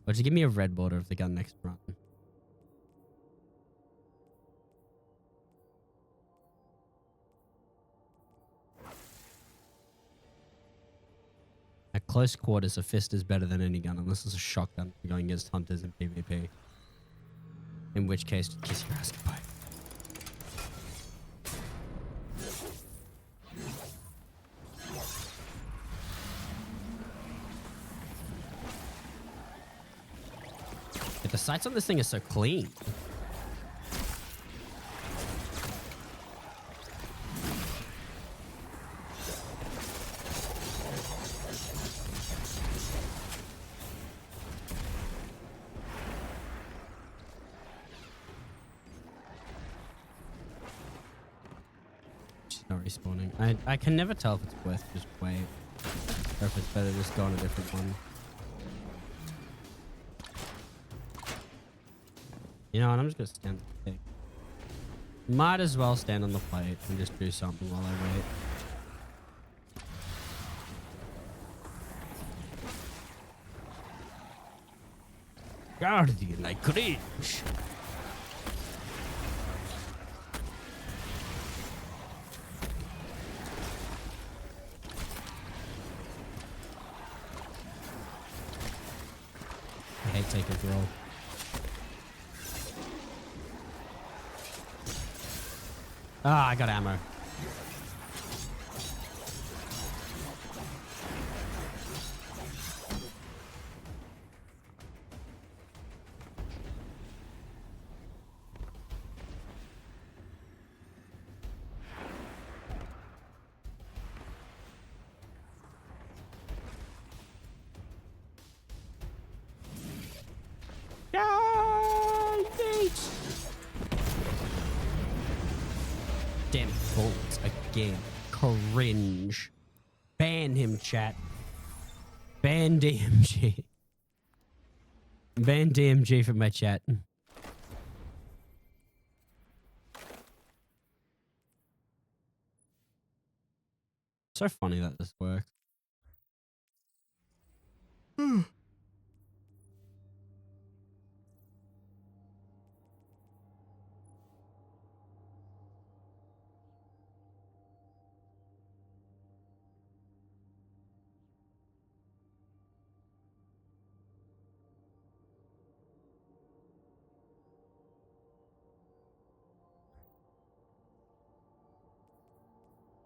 Or just give me a red border of the gun next run. At close quarters, a fist is better than any gun, unless it's a shotgun for going against hunters in PvP. In which case, kiss your ass goodbye. Yeah, the sights on this thing are so clean. Not respawning. I can never tell if it's worth just wait or if it's better just go on a different one. You know what? I'm just gonna stand on the thing. Might as well stand on the plate and just do something while I wait. Guardian, I cringe. I hate taking the roll. Ah, I got ammo. Damn bullets again. Cringe. Ban him, chat. Ban DMG. Ban DMG from my chat. So funny that this works.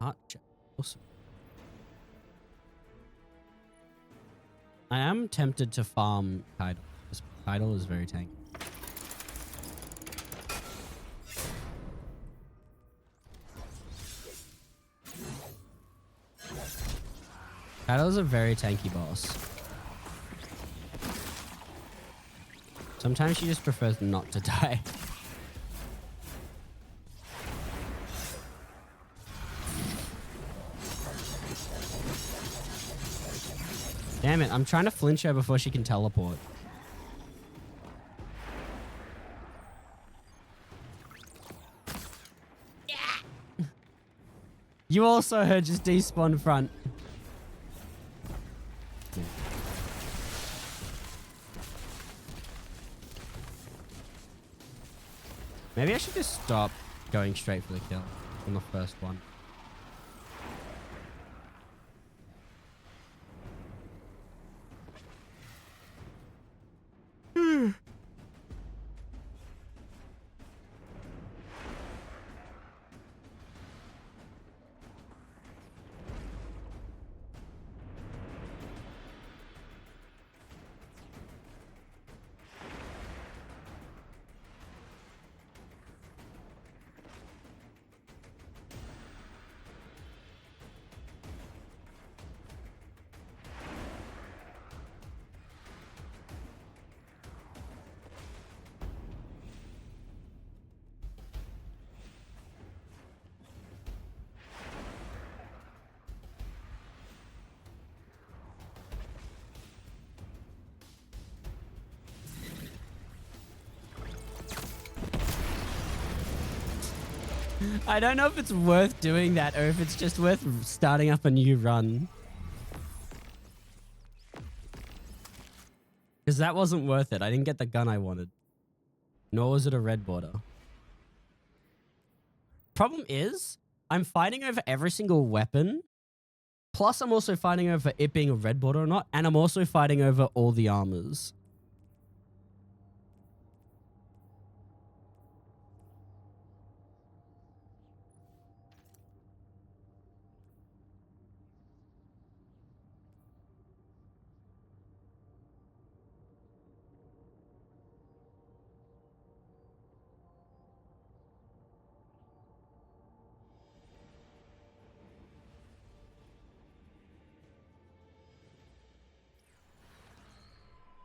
Heart check. Awesome. I am tempted to farm Tidal. This Tidal is very tanky. Tidal is a very tanky boss. Sometimes she just prefers not to die. Damn it, I'm trying to flinch her before she can teleport. Yeah. You also heard just despawn front. Maybe I should just stop going straight for the kill on the first one. I don't know if it's worth doing that or if it's just worth starting up a new run. Because that wasn't worth it. I didn't get the gun I wanted. Nor was it a red border. Problem is, I'm fighting over every single weapon. Plus, I'm also fighting over it being a red border or not. And I'm also fighting over all the armors.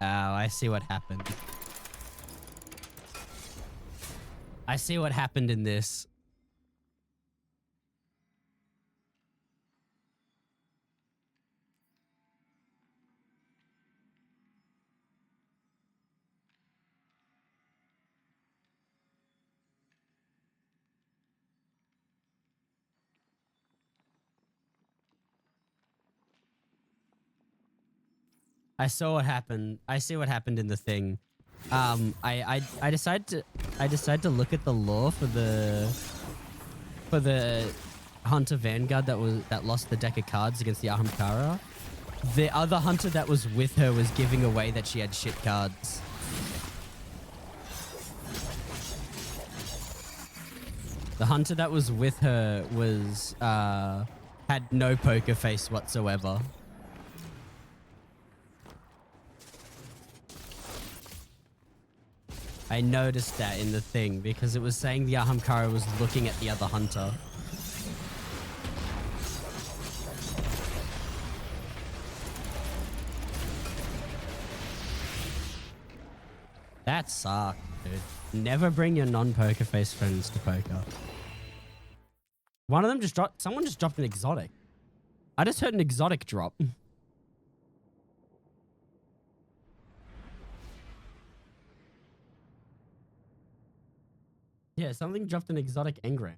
Oh, I see what happened. I see what happened in this. I saw what happened. I see what happened in the thing. I decided to look at the lore for the Hunter Vanguard that lost the deck of cards against the Ahamkara. The other hunter that was with her was giving away that she had shit cards. The hunter that was with her was had no poker face whatsoever. I noticed that in the thing because it was saying the Ahamkara was looking at the other hunter. That sucked, dude. Never bring your non-poker face friends to poker. One of them just dropped... Someone just dropped an exotic. I just heard an exotic drop. Yeah, something dropped an exotic engram.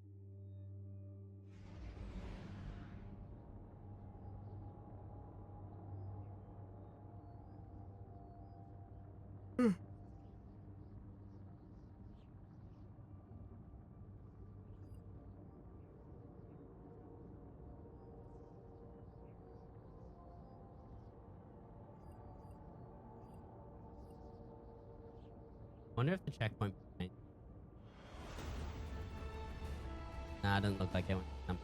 Wonder if the checkpoint changed. Nah, it doesn't look like it went.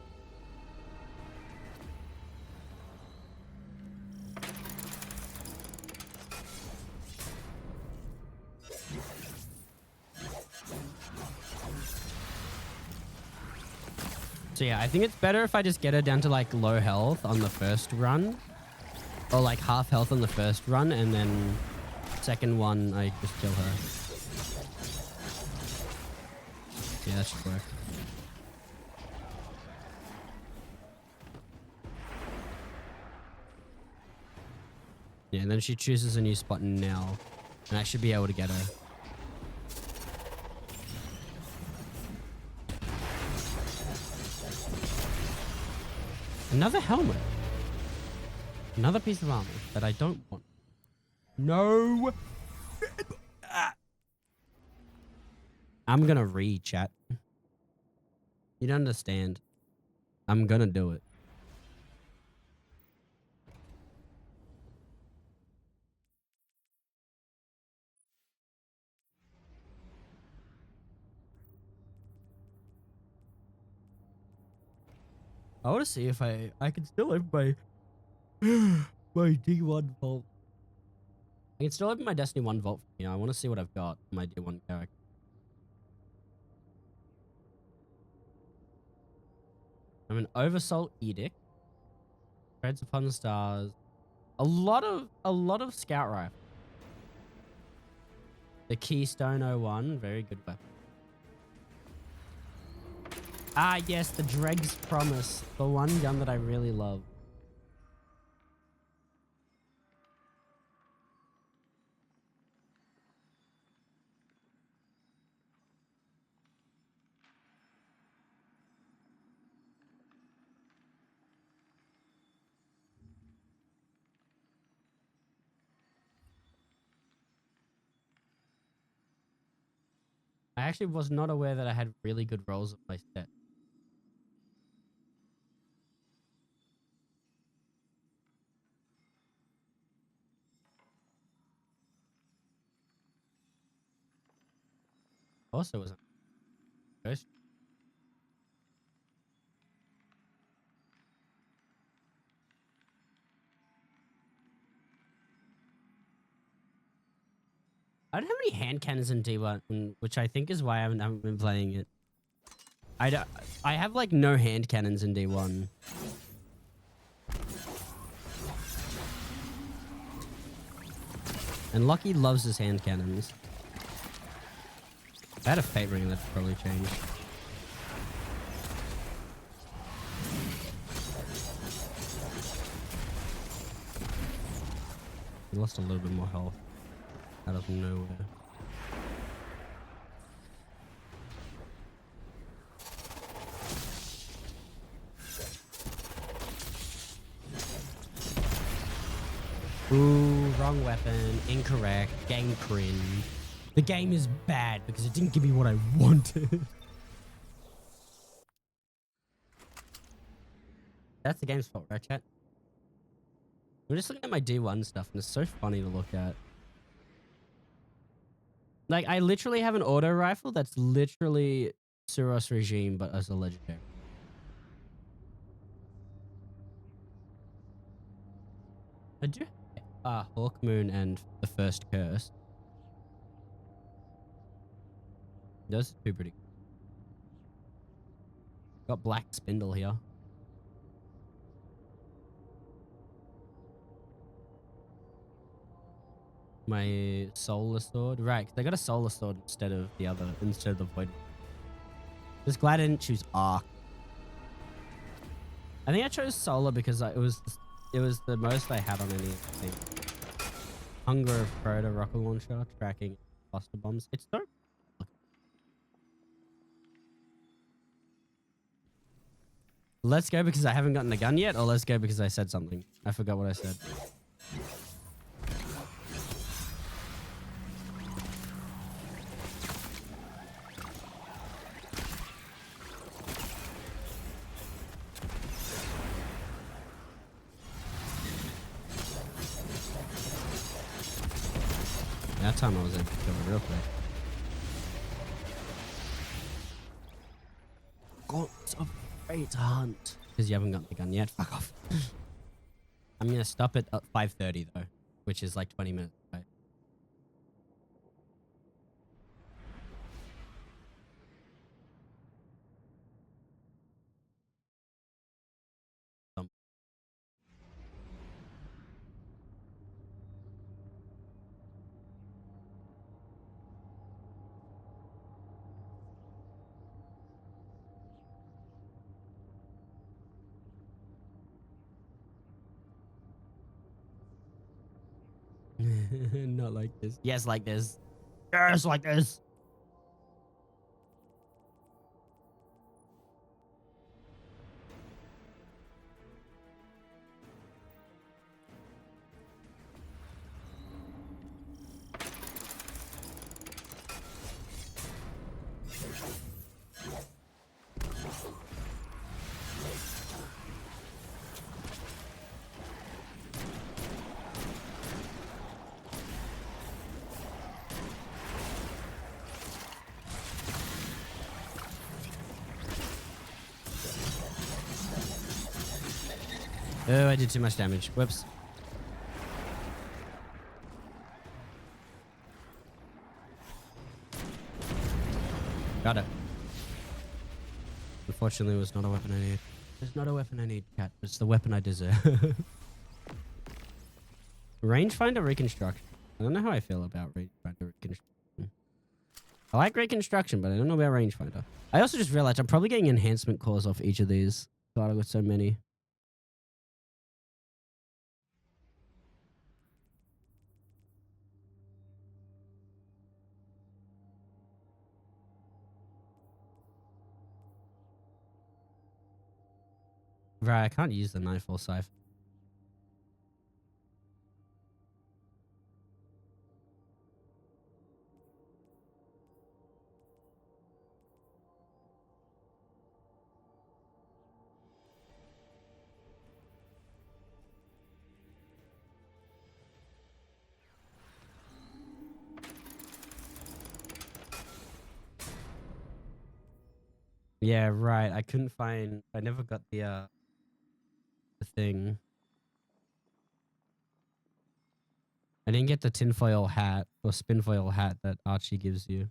So yeah, I think it's better if I just get her down to like low health on the first run. Or like half health on the first run and then second one I just kill her. Yeah, that should work. Yeah, and then she chooses a new spot now. And I should be able to get her. Another helmet. Another piece of armor that I don't want. No. I'm gonna read, chat. You don't understand. I'm gonna do it. I want to see if I can still open my my D1 vault. I can still open my Destiny 1 vault. You know, I want to see what I've got for my D1 character. I'm an Oversoul Edict. Treads upon the stars. A lot of scout rifle. The Keystone 01, very good weapon. Ah, yes, the Dreg's Promise, the one gun that I really love. I actually was not aware that I had really good rolls of my set. Also was a ghost. I don't have any hand cannons in D1, which I think is why I haven't been playing it. I have like no hand cannons in D1. And Lucky loves his hand cannons. I had a fate ring that's probably changed. He lost a little bit more health out of nowhere. Ooh, wrong weapon. Incorrect. Game cringe. The game is bad because it didn't give me what I wanted. That's the game's fault, right, chat? I'm just looking at my D1 stuff and it's so funny to look at. Like, I literally have an auto rifle that's literally Suros Regime, but as a legendary. I do Hawk Moon and the First Curse. Those are two pretty good. Got Black Spindle here. My Solar Sword. Right, 'cause I got a Solar Sword instead of the Void. Just glad I didn't choose Arc. I think I chose Solar because it was the most I had on anything. Hunger of Predator rocket launcher, tracking cluster bombs. It's so. Let's go because I haven't gotten a gun yet, or let's go because I said something. I forgot what I said. That time I was able to kill it real quick. God, so afraid to hunt. Because you haven't got the gun yet. Fuck off. I'm going to stop at 5:30 though, which is like 20 minutes away. Not like this. Yes, like this. Yes, like this. Oh, I did too much damage. Whoops. Got it. Unfortunately, it was not a weapon I need. It's not a weapon I need, cat. It's the weapon I deserve. Rangefinder Reconstruction. I don't know how I feel about Rangefinder Reconstruction. I like Reconstruction, but I don't know about Rangefinder. I also just realized I'm probably getting enhancement cores off each of these. God, I got so many. Right, I can't use the Nightfall Scythe. Yeah, right. I couldn't find. I never got the thing. I didn't get the tinfoil hat or spinfoil hat that Archie gives you.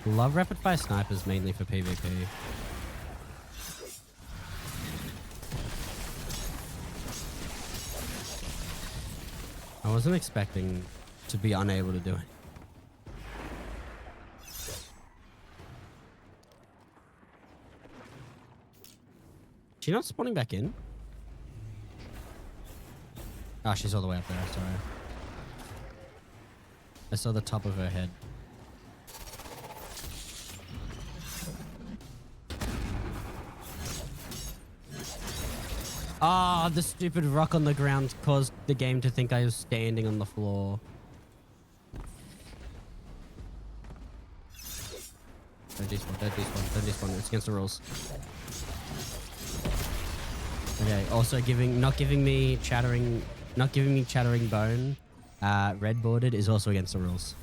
Love rapid fire snipers mainly for PvP. I wasn't expecting to be unable to do it. She not spawning back in? Oh, she's all the way up there. Sorry. I saw the top of her head. Ah, the stupid rock on the ground caused the game to think I was standing on the floor. Don't despawn, don't despawn, don't despawn. It's against the rules. Okay, also not giving me chattering bone, red bordered is also against the rules.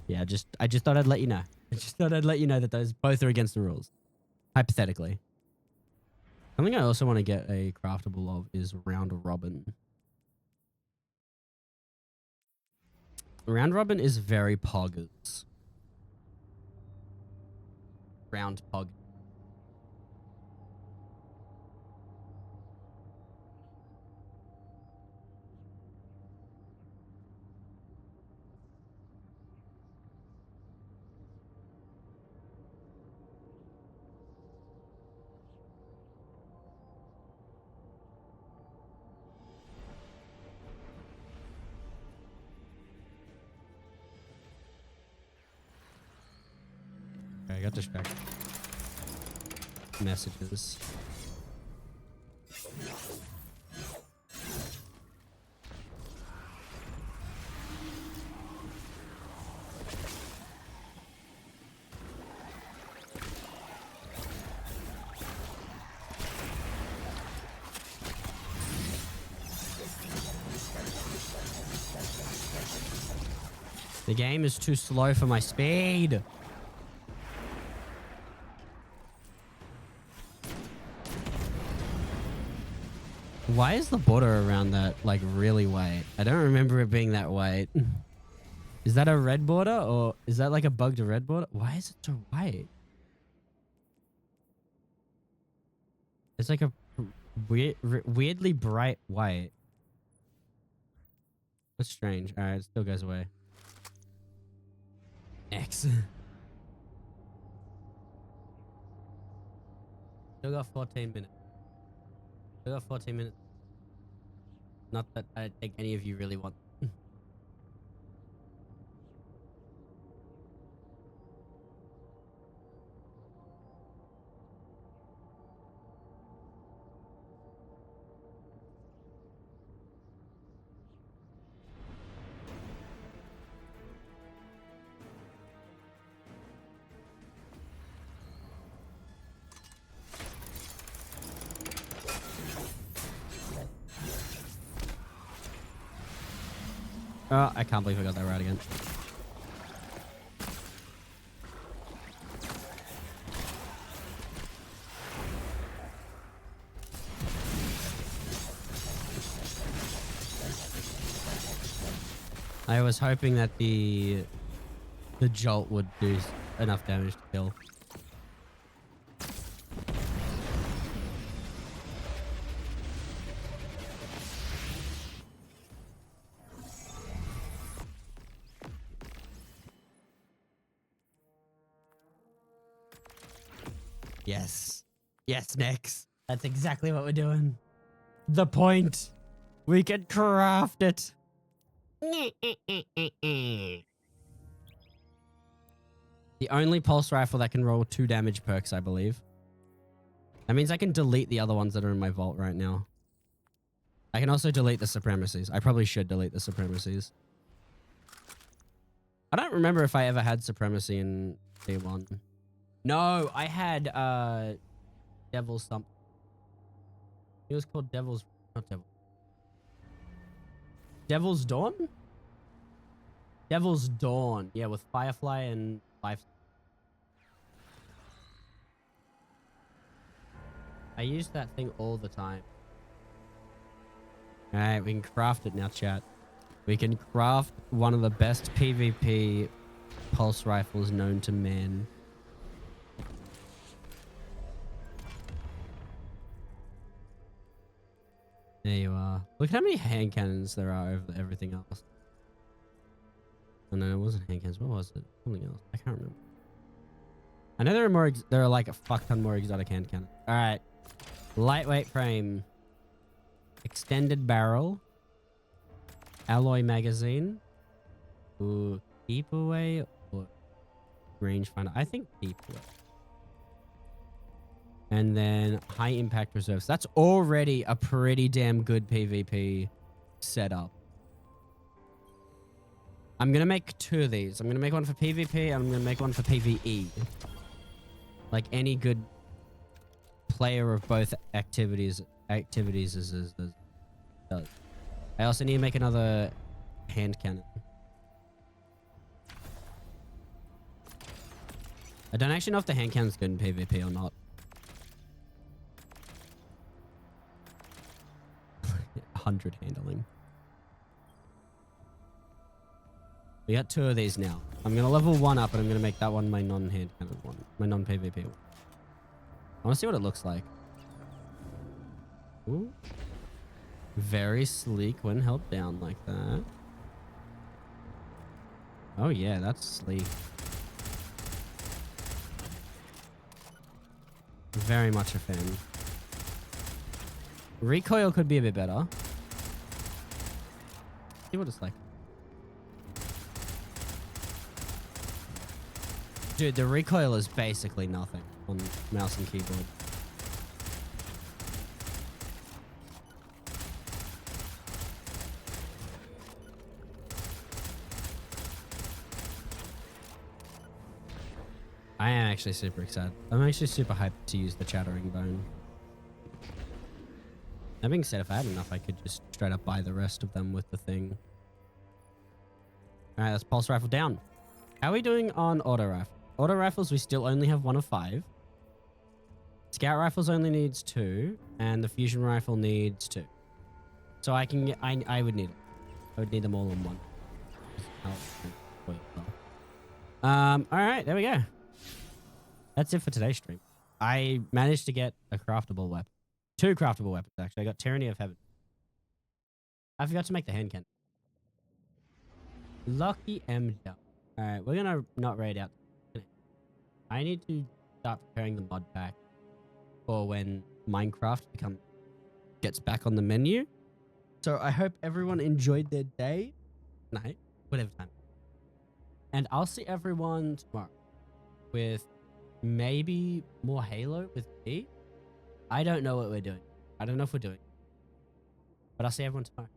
Yeah, I just thought I'd let you know. I just thought I'd let you know that those both are against the rules. Hypothetically. Something I also want to get a craftable of is round robin. Round robin is very poggers. Round pog. Okay, I got distracted. Messages. The game is too slow for my speed. Why is the border around that like really white? I don't remember it being that white. Is that a red border or is that like a bugged red border? Why is it so white? It's like a weirdly bright white. That's strange. All right, it still goes away. X. Still got 14 minutes. Still got 14 minutes. Not that I think any of you really want. Oh, I can't believe I got that right again. I was hoping that the jolt would do enough damage to kill. Yes. Yes, Nix. That's exactly what we're doing. The point. We can craft it. The only pulse rifle that can roll 2 damage perks, I believe. That means I can delete the other ones that are in my vault right now. I can also delete the supremacies. I probably should delete the supremacies. I don't remember if I ever had Supremacy in D1. No, I had Devil's something. It was called Devil's, not Devil. Devil's Dawn? Devil's Dawn. Yeah, with Firefly and Life. I use that thing all the time. Alright, we can craft it now, chat. We can craft one of the best PvP pulse rifles known to man. There you are. Look how many hand cannons there are over everything else. Oh no, it wasn't hand cannons. What was it? Something else. I can't remember. I know there are more. There are like a fuck ton more exotic hand cannons. All right. Lightweight frame. Extended barrel. Alloy magazine. Ooh, keep away or rangefinder. I think keep away. And then high impact reserves. That's already a pretty damn good PvP setup. I'm going to make 2 of these. I'm going to make one for PvP and I'm going to make one for PvE. Like any good player of both activities does. I also need to make another hand cannon. I don't actually know if the hand cannon's good in PvP or not. 100 handling. We got 2 of these now. I'm gonna level 1 up and I'm gonna make that one my non-hand cannon one. My non-PvP one. I wanna see what it looks like. Ooh. Very sleek when held down like that. Oh yeah, that's sleek. Very much a fan. Recoil could be a bit better. See what it's like. Dude, the recoil is basically nothing on mouse and keyboard. I am actually super excited. I'm actually super hyped to use the Chattering Bone. That being said, if I had enough, I could just straight up buy the rest of them with the thing. Alright, that's pulse rifle down. How are we doing on auto rifle? Auto rifles, we still only have 1 of 5. Scout rifles only needs 2. And the fusion rifle needs 2. So I can get, I would need it. I would need them all in one. Alright, there we go. That's it for today's stream. I managed to get a craftable weapon. 2 craftable weapons, actually. I got Tyranny of Heaven. I forgot to make the hand cannon. Lucky M. Alright, we're gonna not raid out. I need to start preparing the mod pack for when Minecraft gets back on the menu. So I hope everyone enjoyed their day, night, whatever time. And I'll see everyone tomorrow with maybe more Halo with me. I don't know what we're doing. I don't know if we're doing. But I'll see everyone tomorrow.